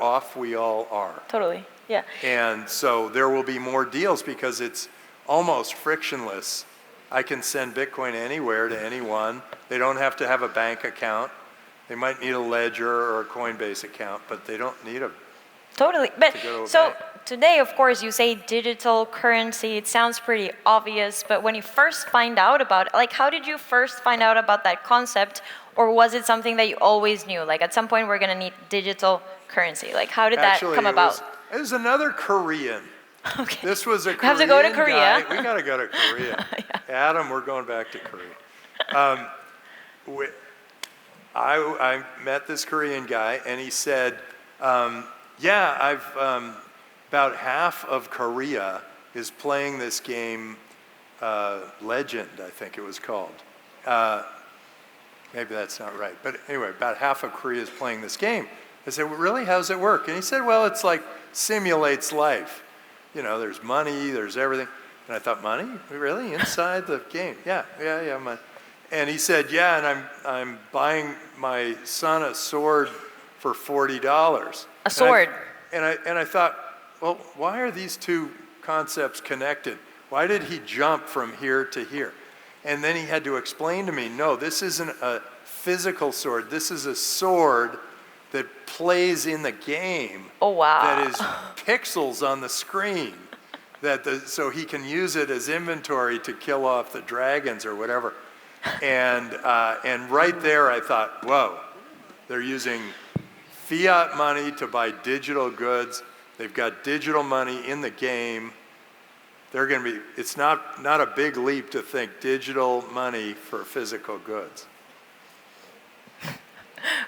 off we all are. Totally, yeah. And so there will be more deals because it's almost frictionless. I can send Bitcoin anywhere to anyone. They don't have to have a bank account. They might need a ledger or a Coinbase account, but they don't need a Totally. But to go to a so bank. today, of course, you say digital currency. It sounds pretty obvious, but when you first find out about it, like, how did you first find out about that concept? Or was it something that you always knew? Like, at some point, we're going to need digital currency. Like, how did that come about? It was another Korean. Okay. This was a Korean We have to go to Korea. guy. We got to go to Korea. Yeah. Adam, we're going back to Korea. I met this Korean guy, and he said, about half of Korea is playing this game, Legend, I think it was called. Maybe that's not right. But anyway, about half of Korea is playing this game. I said, well, really, how does it work? And he said, well, it's like simulates life. There's money, there's everything. And I thought, money? Really? Inside the game? Yeah, money. And he said, yeah, and I'm buying my son a sword for $40. A sword? And I thought, well, why are these two concepts connected? Why did he jump from here to here? And then he had to explain to me, no, this isn't a physical sword. This is a sword that plays in the game. Oh, wow. That is pixels on the screen. So he can use it as inventory to kill off the dragons or whatever. And right there I thought, whoa, they're using fiat money to buy digital goods. They've got digital money in the game. They're going to be, it's not a big leap to think digital money for physical goods.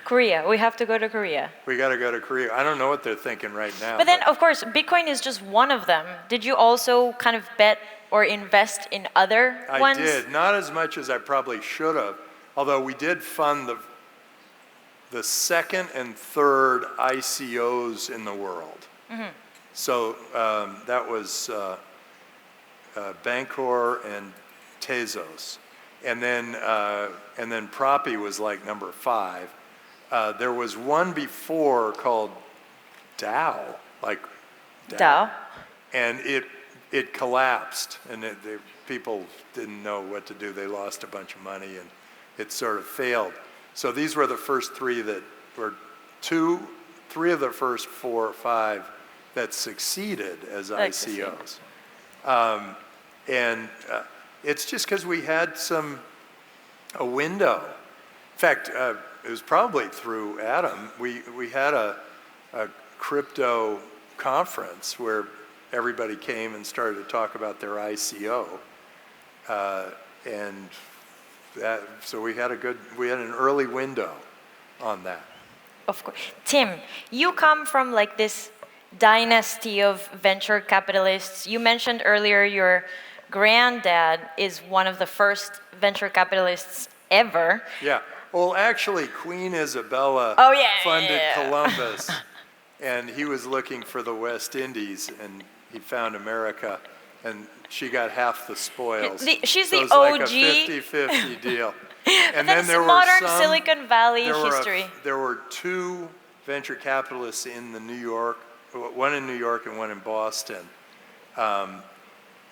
Korea. We have to go to Korea. We got to go to Korea. I don't know what they're thinking right now. But then, of course, Bitcoin is just one of them. Did you also kind of bet or invest in other ones? I did. Not as much as I probably should have. Although we did fund the second and third ICOs in the world. Mm-hmm. So that was Bancor and Tezos. And then Proppy was like number 5. There was one before called DAO, like DAO. And it collapsed, and people didn't know what to do. They lost a bunch of money, and it sort of failed. So these were the first 3 that were 3 of the first 4 or 5 that succeeded as ICOs. It's just because we had a window. In fact, it was probably through Adam. We had a crypto conference where everybody came and started to talk about their ICO, so we had an early window on that. Of course. Tim, you come from like this dynasty of venture capitalists. You mentioned earlier your granddad is one of the first venture capitalists ever. Yeah. Well, actually, Queen Isabella funded Columbus, and he was looking for the West Indies, and he found America, and she got half the spoils. She's so the it was OG. like a 50-50 deal. And then there modern Silicon Valley there history. There were 2 venture capitalists in New York, one in New York and one in Boston.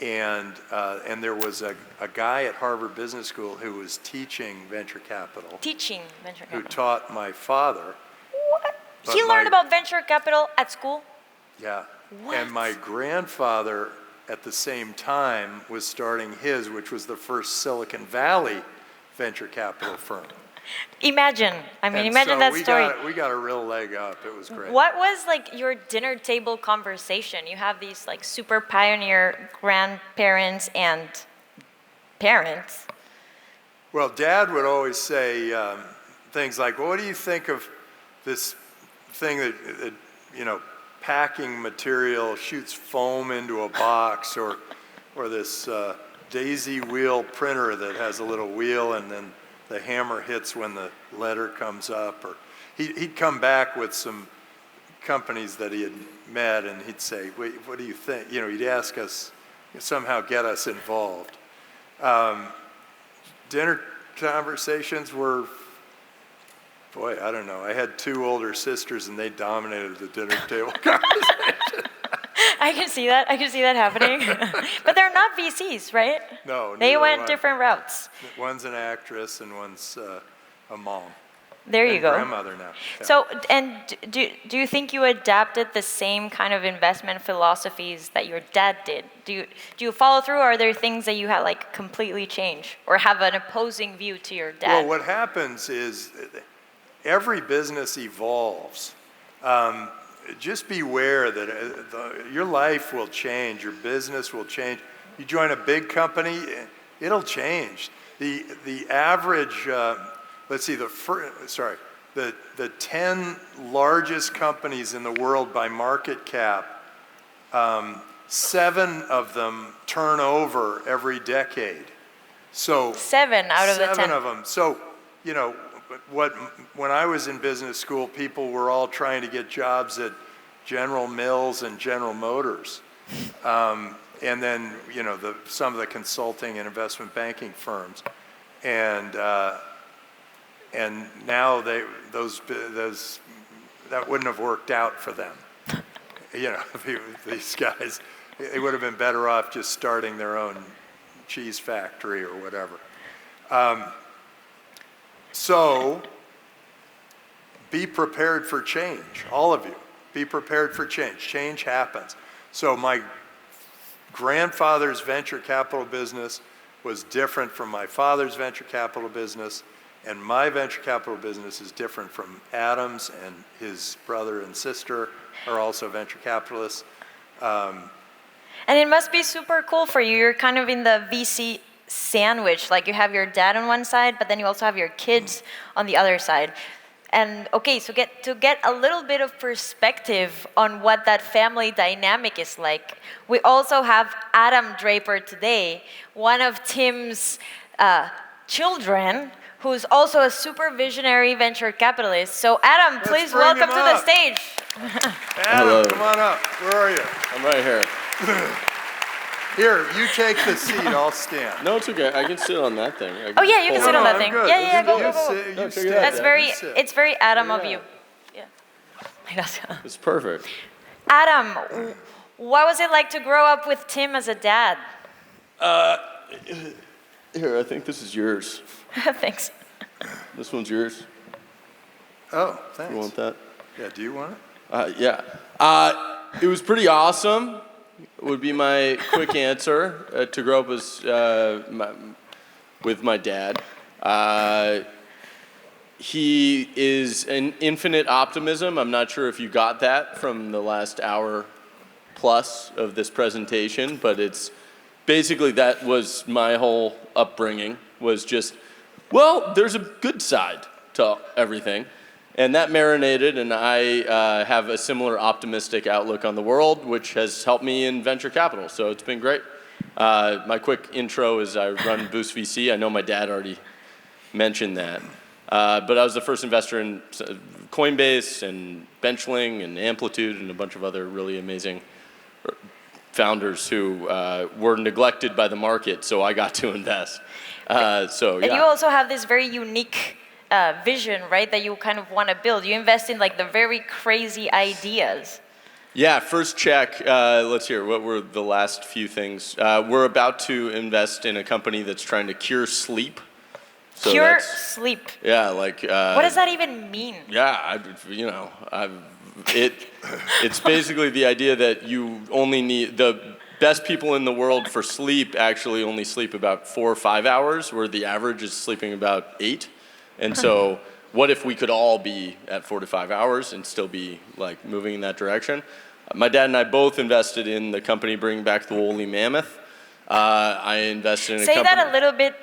And there was a guy at Harvard Business School who was teaching venture capital. Who taught my father. What? He learned about venture capital at school? Yeah. What? And my grandfather, at the same time, was starting his, which was the first Silicon Valley venture capital firm. Imagine So that story. We got a real leg up. It was great. What was like your dinner table conversation? You have these like super pioneer grandparents and parents. Well, Dad would always say things like, well, what do you think of this thing that packing material shoots foam into a box, or this daisy wheel printer that has a little wheel and then the hammer hits when the letter comes up. Or he'd come back with some companies that he had met, and he'd say, "Wait, what do you think?" You know, he'd ask us, somehow get us involved. Dinner conversations were, boy, I don't know. I had 2 older sisters, and they dominated the dinner table conversation. I can see that. I can see that happening. But they're not VCs, right? No. They neither went one. different routes. One's an actress, and one's a mom. There you And go. grandmother now. Yeah. So, and do you think you adapted the same kind of investment philosophies that your dad did? Do you follow through, or are there things that you had like completely change, or have an opposing view to your dad? Well, what happens is every business evolves. Just beware that your life will change, your business will change. You join a big company, it'll change. The average, let's see, the 10 largest companies in the world by market cap, 7 of them turn over every decade. So 7 out of the 10. 7 of them. So, you know, when I was in business school, people were all trying to get jobs at General Mills and General Motors. And then, you know, some of the consulting and investment banking firms. And now that wouldn't have worked out for them. You know, these guys, they would have been better off just starting their own cheese factory or whatever. So be prepared for change, all of you. Be prepared for change. Change happens. So my grandfather's venture capital business was different from my father's venture capital business, and my venture capital business is different from Adam's, and his brother and sister are also venture capitalists. And it must be super cool for you. You're kind of in the VC sandwich. Like you have your dad on one side, but then you also have your kids on the other side. And okay, so to get a little bit of perspective on what that family dynamic is like, we also have Adam Draper today, one of Tim's children, who's also a super visionary venture capitalist. So Adam, please welcome to the stage. Adam, Hello. come on up. Where are you? I'm right here. Here, you take the seat. I'll stand. No, it's okay. I can sit on that thing. Oh yeah, you can sit on that thing. Good. Yeah, go. You sit. No, You check it stand. out. That's very, You sit. it's very Adam of Yeah. you. Yeah. It's perfect. Adam, what was it like to grow up with Tim as a dad? Here, I think this is yours. Thanks. This one's yours. Oh, thanks. You want that? Yeah, do you want it? Yeah. It was pretty awesome. Would be my quick answer to grow up as with my dad. He is an infinite optimism. I'm not sure if you got that from the last hour plus of this presentation, but it's basically that was my whole upbringing, was just, well, there's a good side to everything. And that marinated, and I have a similar optimistic outlook on the world, which has helped me in venture capital, so it's been great. My quick intro is I run Boost VC. I know my dad already mentioned that. But I was the first investor in Coinbase and Benchling and Amplitude and a bunch of other really amazing founders who were neglected by the market, so I got to invest. And you also have this very unique vision, right, that you kind of want to build. You invest in like the very crazy ideas. Yeah, first check. Let's hear, what were the last few things? We're about to invest in a company that's trying to cure sleep. So Cure sleep. Yeah, like. What does that even mean? Yeah, it's basically the idea that you only need, the best people in the world for sleep actually only sleep about 4 or 5 hours, where the average is sleeping about 8. And so what if we could all be at 4 to 5 hours and still be like moving in that direction? My dad and I both invested in the company bringing back the woolly mammoth. I invested in a company. Say that a little bit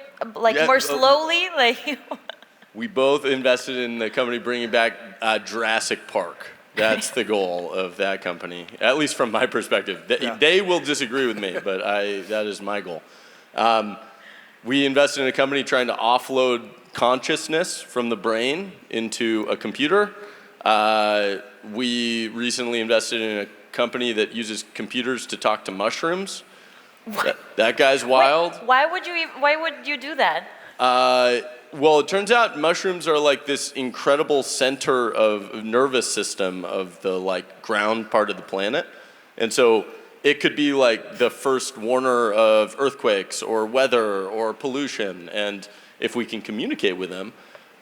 more slowly. We both invested in the company bringing back Jurassic Park. That's the goal of that company, at least from my perspective. They will disagree with me, but that is my goal. We invested in a company trying to offload consciousness from the brain into a computer. We recently invested in a company that uses computers to talk to mushrooms. That guy's wild. Wait, why would you do that? Well, it turns out mushrooms are like this incredible center of nervous system of the like ground part of the planet. And so it could be like the first warner of earthquakes or weather or pollution. And if we can communicate with them,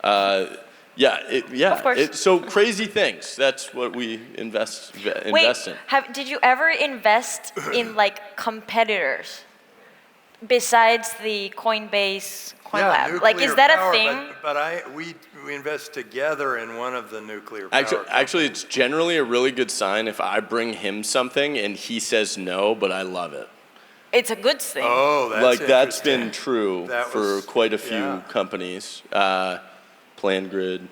Of course. so crazy things. That's what we invest in. Did you ever invest in like competitors besides the Coinbase Coin Lab? Like, is that power, a thing? But we invest together in one of the nuclear power. Actually, it's generally a really good sign if I bring him something and he says no, but I love it. It's a good thing. Oh, that's Like that's interesting. been true for quite a few companies. PlanGrid,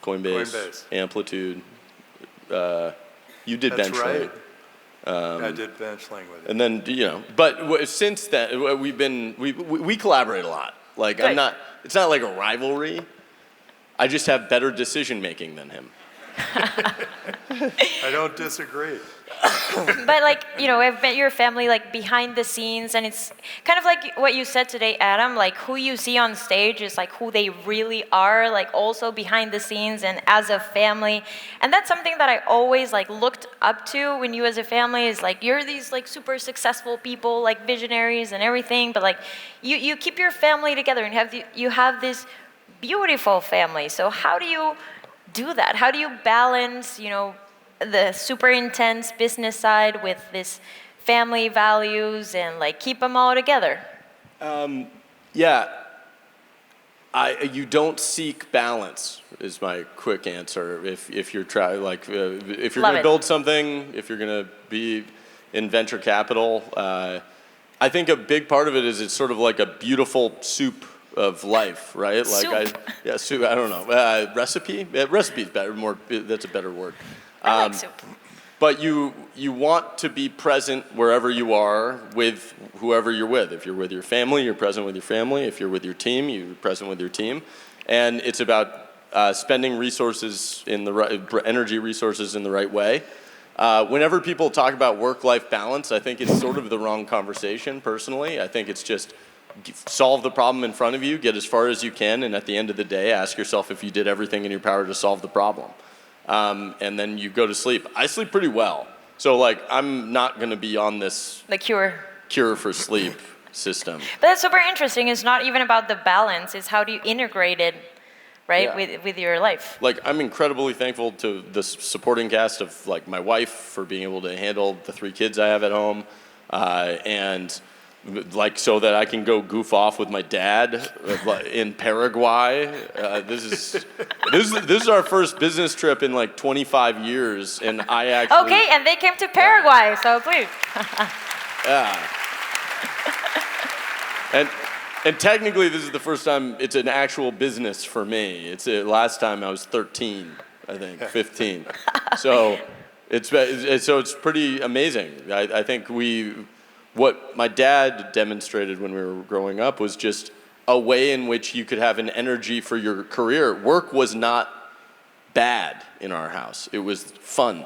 Coinbase, Amplitude. You did That's Benchling. right. I did Benchling with it. And then, but since then, we collaborate a lot. Like Good. it's not like a rivalry. I just have better decision making than him. I don't disagree. But like, I've met your family like behind the scenes, and it's kind of like what you said today, Adam, like who you see on stage is like who they really are, like also behind the scenes and as a family. And that's something that I always like looked up to when you as a family is like, you're these like super successful people, like visionaries and everything, but like you keep your family together and you have this beautiful family. So how do you do that? How do you balance, the super intense business side with this family values and like keep them all together? You don't seek balance is my quick answer. If you're if you're going to build something, if you're going to be in venture capital, I think a big part of it is it's sort of like a beautiful soup of life, right? Like Soup. I don't know. Recipe? Recipe is better. That's a better word. I like soup. But you want to be present wherever you are with whoever you're with. If you're with your family, you're present with your family. If you're with your team, you're present with your team. And it's about spending resources energy resources in the right way. Whenever people talk about work-life balance, I think it's sort of the wrong conversation, personally. I think it's just solve the problem in front of you, get as far as you can, and at the end of the day, ask yourself if you did everything in your power to solve the problem. And then you go to sleep. I sleep pretty well. So like, I'm not going to be on this The cure for sleep system. But that's super interesting. It's not even about the balance. It's how do you integrate it, right, with your life. Like, I'm incredibly thankful to the supporting cast of like my wife for being able to handle the 3 kids I have at home. And like so that I can go goof off with my dad in Paraguay. This is our first business trip in like 25 years, and I actually. Okay, and they came to Paraguay, so please. Yeah. And technically, this is the first time it's an actual business for me. It's last time I was 13, I think, 15. So it's pretty amazing. I think what my dad demonstrated when we were growing up was just a way in which you could have an energy for your career. Work was not bad in our house. It was fun.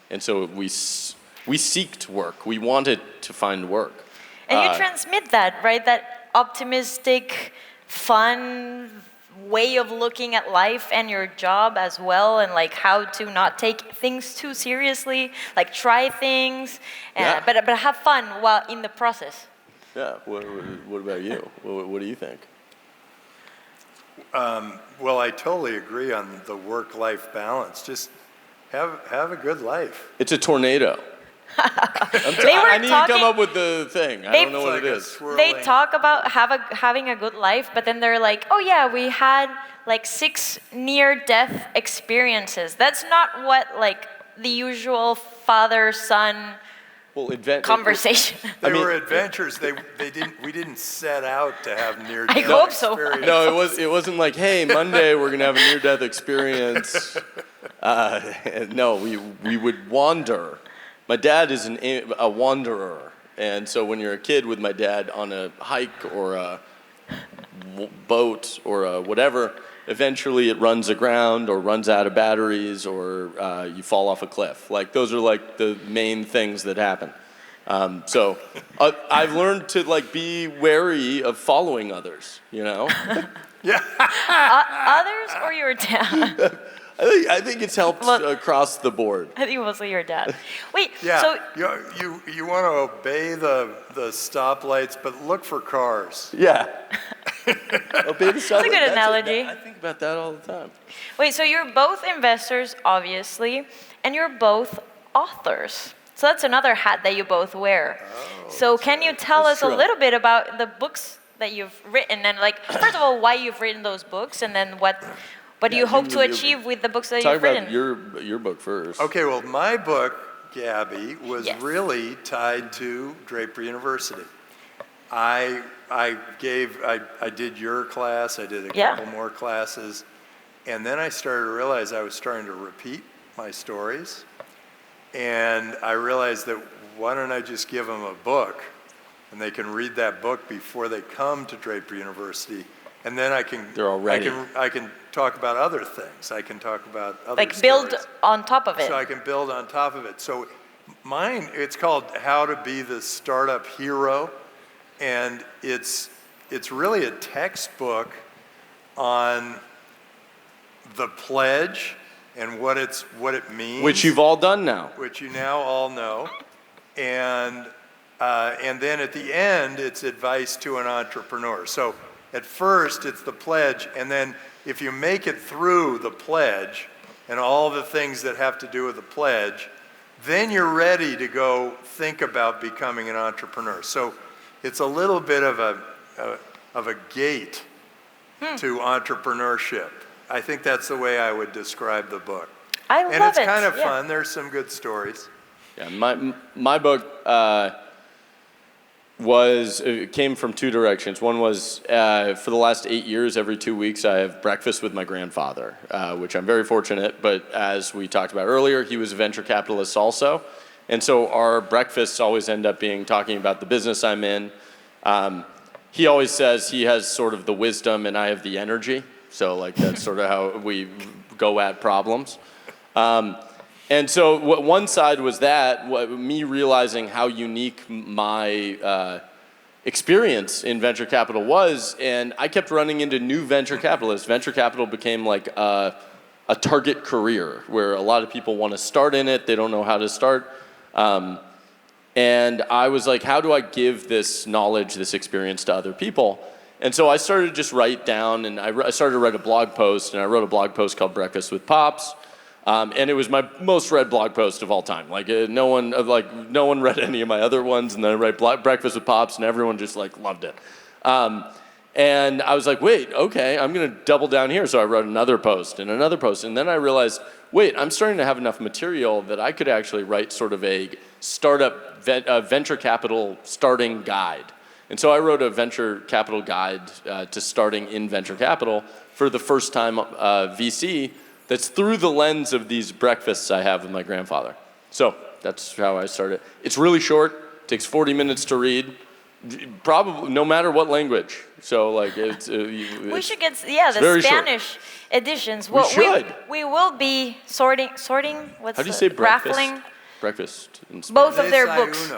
And so we seeked work. We wanted to find work. And you transmit that, right? That optimistic, fun way of looking at life and your job as well, and like how to not take things too seriously, like try things, but have fun while in the process. Yeah. What about you? What do you think? Well, I totally agree on the work-life balance. Just have a good life. It's a tornado. I need to come up with the thing. I don't know what it is. They talk about having a good life, but then they're like, oh yeah, we had like 6 near-death experiences. That's not what like the usual father-son conversation. They were adventures. We didn't set out to have near-death I hope so. experiences. No, it wasn't like, hey, Monday we're gonna have a near-death experience. No, we would wander. My dad is a wanderer. And so when you're a kid with my dad on a hike or a boat or a whatever, eventually it runs aground or runs out of batteries or you fall off a cliff. Like those are like the main things that happen. So I've learned to like be wary of following others, you know? Yeah. Others or your dad? I think it's helped across the board. I think mostly your dad. Wait, Yeah. so You want to obey the stoplights, but look for cars. Yeah. Obey the That's a good analogy. I think about that all the time. wait, so you're both investors, obviously, and you're both authors. So that's another hat that you both wear. So can you tell That's us a true. little bit about the books that you've written, and like, first of all, why you've written those books, and then what do you hope to achieve with the books that Talk you've about written? your book first. Okay, well, my book, Gaby, was Yes. really tied to Draper University. I did your class, I did a Yeah. couple more classes, and then I started to realize I was starting to repeat my stories, and I realized that why don't I just give them a book, and they can read that book before they come to Draper University, and then They're all ready. I can talk about other things. I can talk about other Like build stories. on top of it. So I can build on top of it. So mine, it's called How to Be the Startup Hero, and it's really a textbook on the pledge and what it means. Which you've all done now. Which you now all know, and then at the end, it's advice to an entrepreneur. So at first, it's the pledge, and then if you make it through the pledge and all the things that have to do with the pledge, then you're ready to go think about becoming an entrepreneur. So it's a little bit of a gate to entrepreneurship. I think that's the way I would describe the book. I love it. And it's kind of yeah. fun. There's some good stories. Yeah, my book came from two directions. One was for the last 8 years, every 2 weeks, I have breakfast with my grandfather, which I'm very fortunate. But as we talked about earlier, he was a venture capitalist also. And so our breakfasts always end up being talking about the business I'm in. He always says he has sort of the wisdom and I have the energy. So like that's sort of how we go at problems. And so one side was that, me realizing how unique my experience in venture capital was, and I kept running into new venture capitalists. Venture capital became like a target career where a lot of people want to start in it, they don't know how to start. And I was like, how do I give this knowledge, this experience to other people? And so I started to just write down, and I started to write a blog post, and I wrote a blog post called Breakfast with Pops. And it was my most read blog post of all time. Like no one read any of my other ones, and then I write Breakfast with Pops, and everyone just like loved it. And I was like, wait, okay, I'm gonna double down here. So I wrote another post, and then I realized, wait, I'm starting to have enough material that I could actually write sort of a startup venture capital starting guide. And so I wrote a venture capital guide to starting in venture capital for the first time VC. That's through the lens of these breakfasts I have with my grandfather. So that's how I started. It's really short, takes 40 minutes to read, probably no matter what language. So like it's We should get the very Spanish editions. We should. We will be sorting. What's How do you say breakfast? raffling Breakfast in Spanish. both of their books.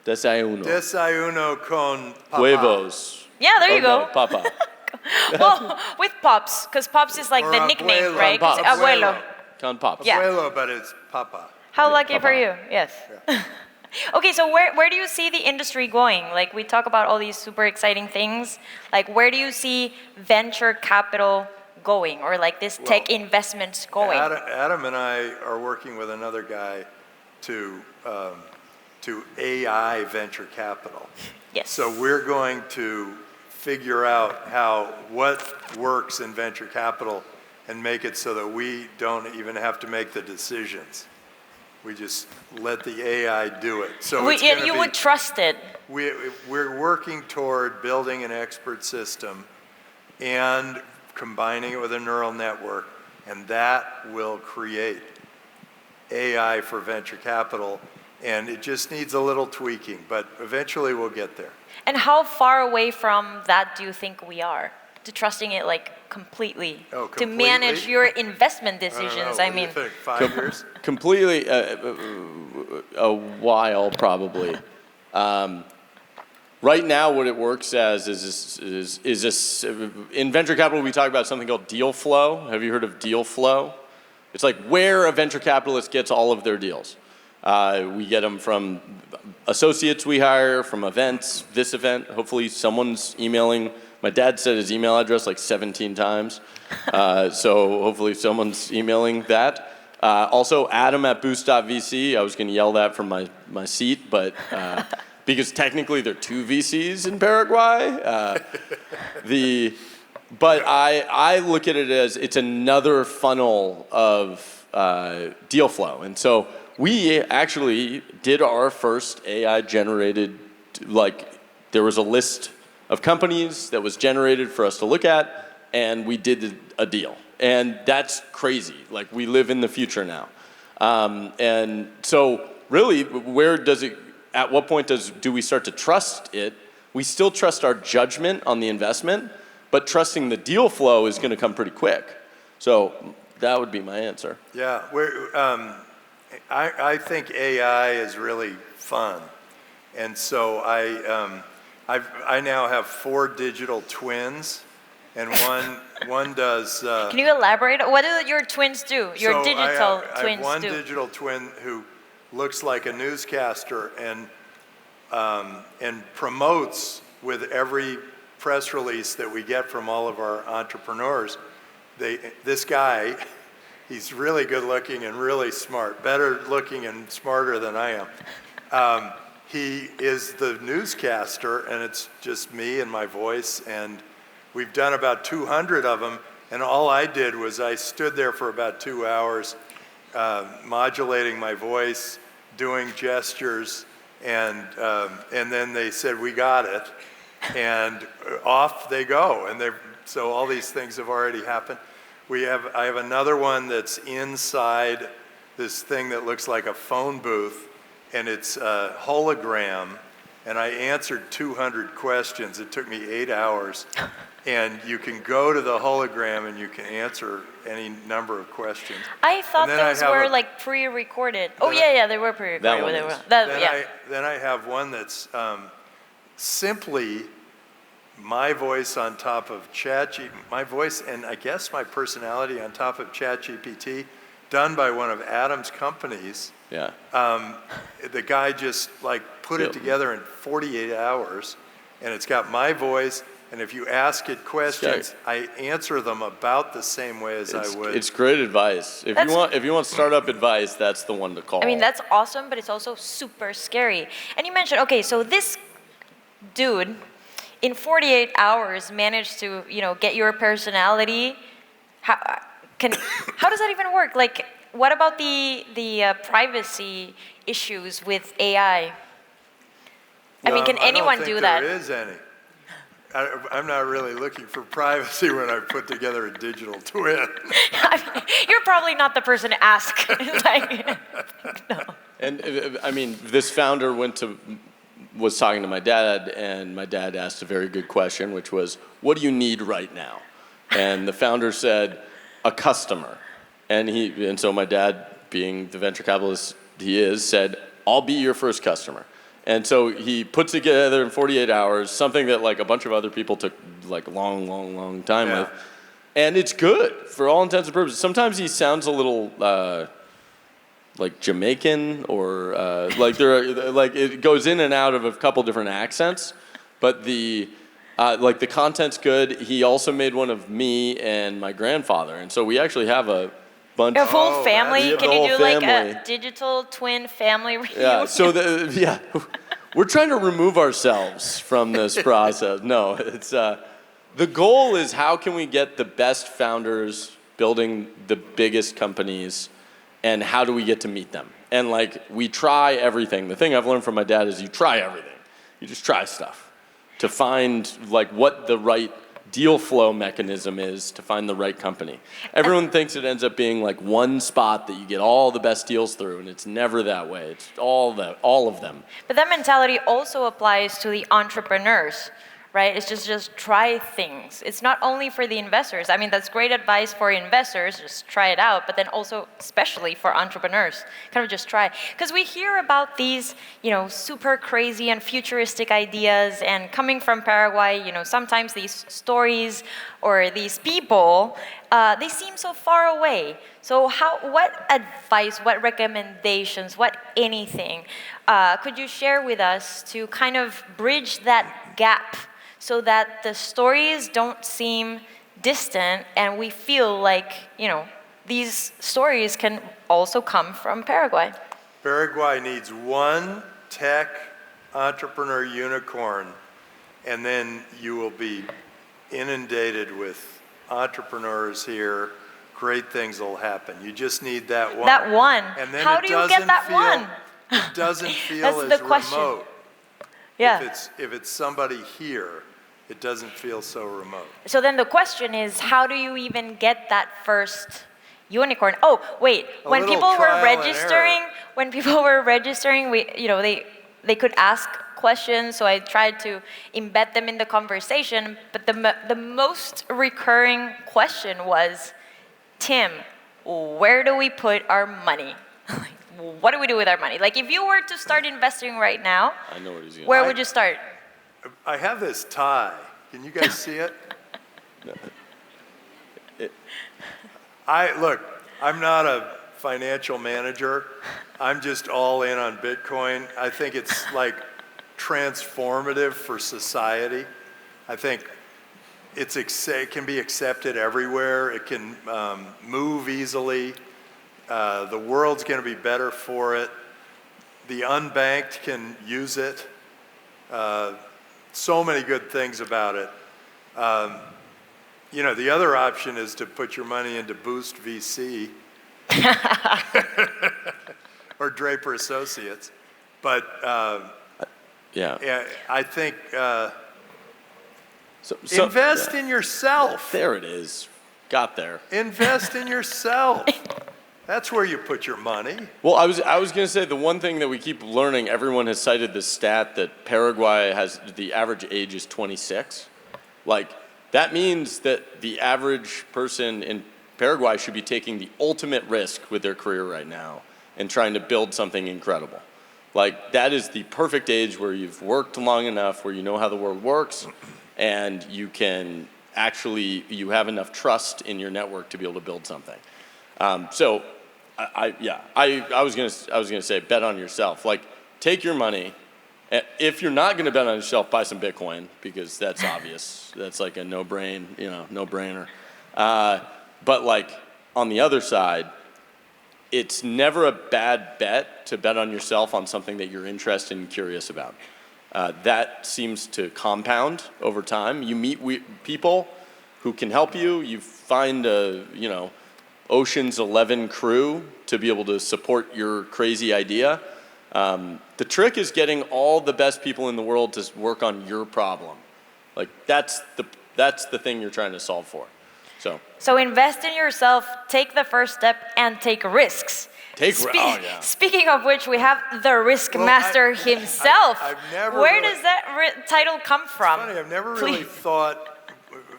Desayuno. Desayuno. Desayuno con papá. Huevos. Yeah, there you Oh, go. no, papa. Well, with Pops, because Pops is like Or the nickname, abuelo. right? 'Cause Pops. Abuelo. Con pops. Yeah. Abuelo, but it's papa. How lucky Papa. for you. Yes. Okay, so where do you see the industry going? Like we talk about all these super exciting things. Like where do you see venture capital going, or like this tech investments going? Adam and I are working with another guy to AI venture capital. Yes. So we're going to figure out what works in venture capital and make it so that we don't even have to make the decisions. We just let the AI do it. So it's gonna you be- would trust it. We're working toward building an expert system and combining it with a neural network, and that will create AI for venture capital, and it just needs a little tweaking, but eventually we'll get there. And how far away from that do you think we are? To trusting it like completely? Oh, To manage completely? your investment I don't know, decisions, what do you think, 5 years? Completely a while, probably. Right now, what it works as is this, in venture capital, we talk about something called deal flow. Have you heard of deal flow? It's like where a venture capitalist gets all of their deals. We get them from associates we hire, from events, this event. Hopefully someone's emailing. My dad said his email address like 17 times. So hopefully someone's emailing that. Also, Adam at Boost.vc. I was going to yell that from my seat, but because technically there are 2 VCs in Paraguay. But I look at it as it's another funnel of deal flow. And so we actually did our first AI-generated, there was a list of companies that was generated for us to look at, and we did a deal. And that's crazy. Like, we live in the future now. And so really, at what point do we start to trust it? We still trust our judgment on the investment, but trusting the deal flow is going to come pretty quick. So that would be my answer. Yeah, I think AI is really fun. And so I now have 4 digital twins, and one does. Can you elaborate? What do your twins do? Your digital twins do? I have one digital twin who looks like a newscaster and promotes with every press release that we get from all of our entrepreneurs. This guy, he's really good looking and really smart, better looking and smarter than I am. He is the newscaster, and it's just me and my voice, and we've done about 200 of them, and all I did was I stood there for about 2 hours, modulating my voice, doing gestures, and then they said, we got it, and off they go. And so all these things have already happened. I have another one that's inside this thing that looks like a phone booth, and it's a hologram, and I answered 200 questions. It took me 8 hours. And you can go to the hologram and you can answer any number of questions. I thought those were like pre-recorded. Oh yeah, they were pre-recorded. That one is. Then I have one that's simply my voice on top of my voice and I guess my personality on top of ChatGPT, done by one of Adam's companies. Yeah. The guy just put it together in 48 hours, and it's got my voice. And if you ask it questions, I answer them about the same way as I would. It's great advice. If you want startup advice, that's the one to call. I mean, that's awesome, but it's also super scary. And you mentioned, okay, so this dude in 48 hours managed to, get your personality. How does that even work? Like, what about the privacy issues with AI? I mean, can anyone do that? There is any. I'm not really looking for privacy when I put together a digital twin. I mean, you're probably not the person to ask. No. And I mean, this founder was talking to my dad, and my dad asked a very good question, which was, what do you need right now? And the founder said, a customer. And so my dad, being the venture capitalist he is, said, I'll be your first customer. And so he puts together in 48 hours something that a bunch of other people took long time with. And it's good for all intents and purposes. Sometimes he sounds a little like Jamaican or it goes in and out of a couple different accents. But the content's good. He also made one of me and my grandfather. And so we actually have a bunch. A full family? Can you do family. A digital twin family reunion? Yeah, so we're trying to remove ourselves from this process. No, it's the goal is how can we get the best founders building the biggest companies, and how do we get to meet them? And we try everything. The thing I've learned from my dad is you try everything. You just try stuff to find what the right deal flow mechanism is to find the right company. Everyone thinks it ends up being like one spot that you get all the best deals through, and it's never that way. It's all of them. But that mentality also applies to the entrepreneurs, right? It's just try things. It's not only for the investors. I mean, that's great advice for investors, just try it out, but then also especially for entrepreneurs, kind of just try. Because we hear about these, super crazy and futuristic ideas, and coming from Paraguay, sometimes these stories or these people, they seem so far away. So what advice, what recommendations, what anything could you share with us to kind of bridge that gap so that the stories don't seem distant and we feel like, these stories can also come from Paraguay? Paraguay needs one tech entrepreneur unicorn, and then you will be inundated with entrepreneurs here. Great things will happen. You just need that one. That one. And then How do you get that one? It doesn't feel That's as the question. remote. Yeah. If it's somebody here, it doesn't feel so remote. So then the question is, how do you even get that first unicorn? Oh, wait. When little people were trial and registering, they could ask questions. So I tried to embed them in the conversation. But the most recurring question was, Tim, where do we put our money? What do we do with our money? Like, if you were to start investing right now, I know what he's going where would you start? I have this tie. Can you guys see it? Look, I'm not a financial manager. I'm just all in on Bitcoin. I think it's like transformative for society. I think it can be accepted everywhere. It can move easily. The world's going to be better for it. The unbanked can use it. So many good things about it. The other option is to put your money into Boost VC or Draper Associates. But I think invest in yourself. There it is. Got there. Invest in yourself. That's where you put your money. Well, I was going to say the one thing that we keep learning, everyone has cited this stat that Paraguay has, the average age is 26. Like, that means that the average person in Paraguay should be taking the ultimate risk with their career right now and trying to build something incredible. Like, that is the perfect age where you've worked long enough, where you know how the world works, and you have enough trust in your network to be able to build something. I was gonna say, bet on yourself. Like, take your money. If you're not gonna bet on yourself, buy some Bitcoin, because that's obvious. That's like a no-brainer. But like, on the other side, it's never a bad bet to bet on yourself on something that you're interested and curious about. That seems to compound over time. You meet people who can help you. You find Ocean's 11 crew to be able to support your crazy idea. The trick is getting all the best people in the world to work on your problem. Like, that's the thing you're trying to solve for. So invest in yourself, take the first step, and take risks. Speaking of which, we have the risk master himself. Where does that title come from? It's funny, I've never really thought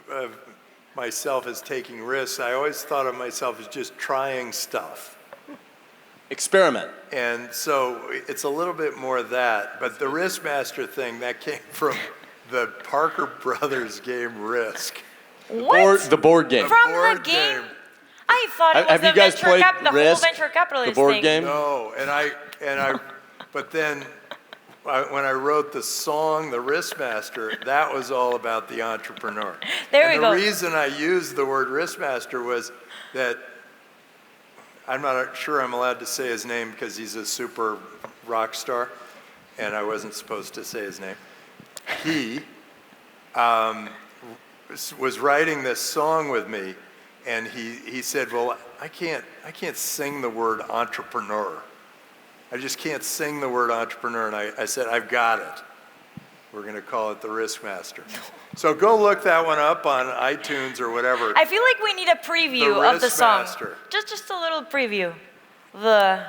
of myself as taking risks. I always thought of myself as just trying stuff. Experiment. And so it's a little bit more of that. But the risk master thing, that came from the Parker Brothers game Risk. What? The board game. From the game? I thought it was Have you guys played the Risk, whole venture capitalist the board thing. game? No, but then when I wrote the song, The Risk Master, that was all about the entrepreneur. The reason I used the word Risk Master was that I'm not sure I'm allowed to say his name because he's a super rock star, and I wasn't supposed to say his name. He was writing this song with me, and he said, well, I can't sing the word entrepreneur. I just can't sing the word entrepreneur. And I said, I've got it. We're going to call it the Wristmaster. So go look that one up on iTunes or whatever. I feel like we need a preview of the song. Just a little preview. The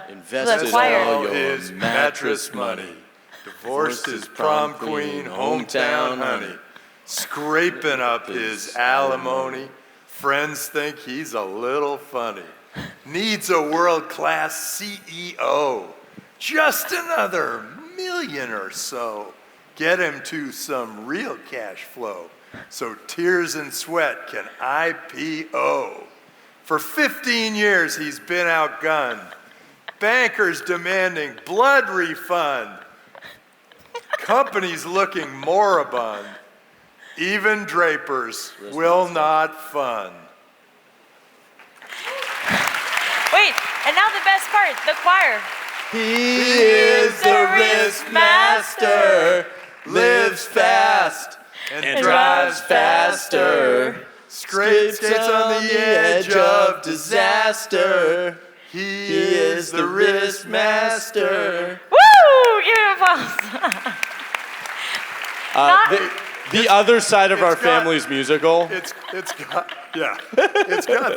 choir. All his mattress money. Divorced his prom queen, hometown honey. Scraping up his alimony. Friends think he's a little funny. Needs a world-class CEO. Just another million or so. Get him to some real cash flow so Tears and Sweat can IPO. For 15 years he's been outgunned. Bankers demanding blood refund. Companies looking moribund. Even drapers will not fund. Wait, and now the best part, the choir. He is the wrist master, lives fast and drives faster, skates on the edge of disaster. He is the wrist master. Woo! Give him applause. The other side of our family's musical. It's got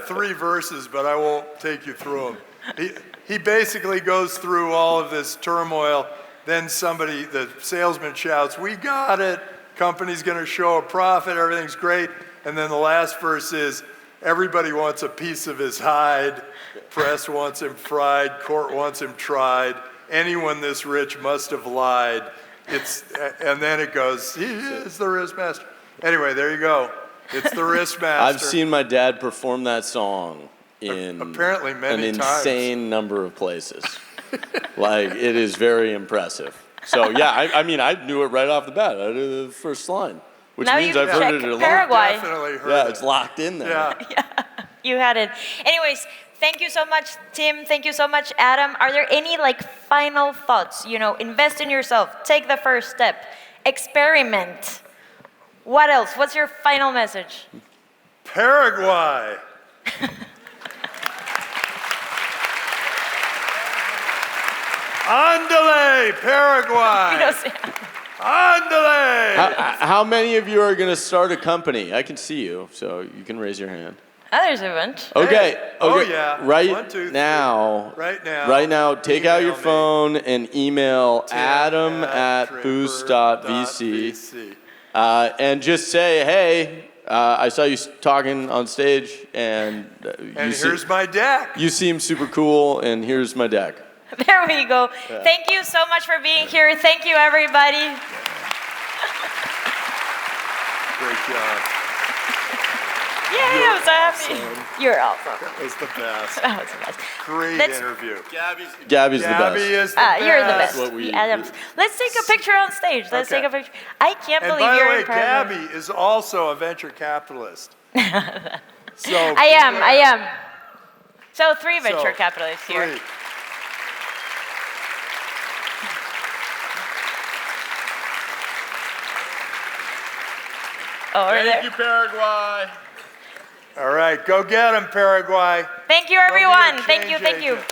3 verses, but I won't take you through them. He basically goes through all of this turmoil. Then the salesman shouts, "We got it. Company's going to show a profit. Everything's great." And then the last verse is, everybody wants a piece of his hide. Press wants him fried. Court wants him tried. Anyone this rich must have lied. And then it goes, he is the Wristmaster. Anyway, there you go. It's the Wristmaster. I've seen my dad perform that song in apparently many an times. insane number of places. Like, it is very impressive. So yeah, I mean, I knew it right off the bat. I knew the first line, which Now means you I've heard it check a lot. Paraguay. Definitely heard Yeah, it. it's locked in there. Yeah. You had it. Anyways, thank you so much, Tim. Thank you so much, Adam. Are there any final thoughts? Invest in yourself. Take the first step. Experiment. What else? What's your final message? Paraguay. Andale, Paraguay. Andale. How many of you are going to start a company? I can see you, so you can raise your hand. There's a bunch. Okay. Oh, yeah. Right 1, 2, 3. now. Right now. Right now. Take out your Email me. phone and email adam@boost.vc. And just say, hey, I saw you talking on stage, and Here's my deck. You seem super cool, and here's my deck. There we go. Yeah. Thank you so much for being here. Thank you, everybody. Great job. Yay, I'm so happy. You're awesome. That was the best. That was the best. Great interview. Gabby's the best. Gabby is the best. You're the best. What we- Adams. Let's take a picture on stage. Let's take a picture. I can't And believe by the you're way, in Paraguay. Gaby is also a venture capitalist. So I am. So 3 venture capitalists here. 3. Thank you, Paraguay. All right, go get him, Paraguay. Thank you, Don't be a everyone. Thank change you. agent.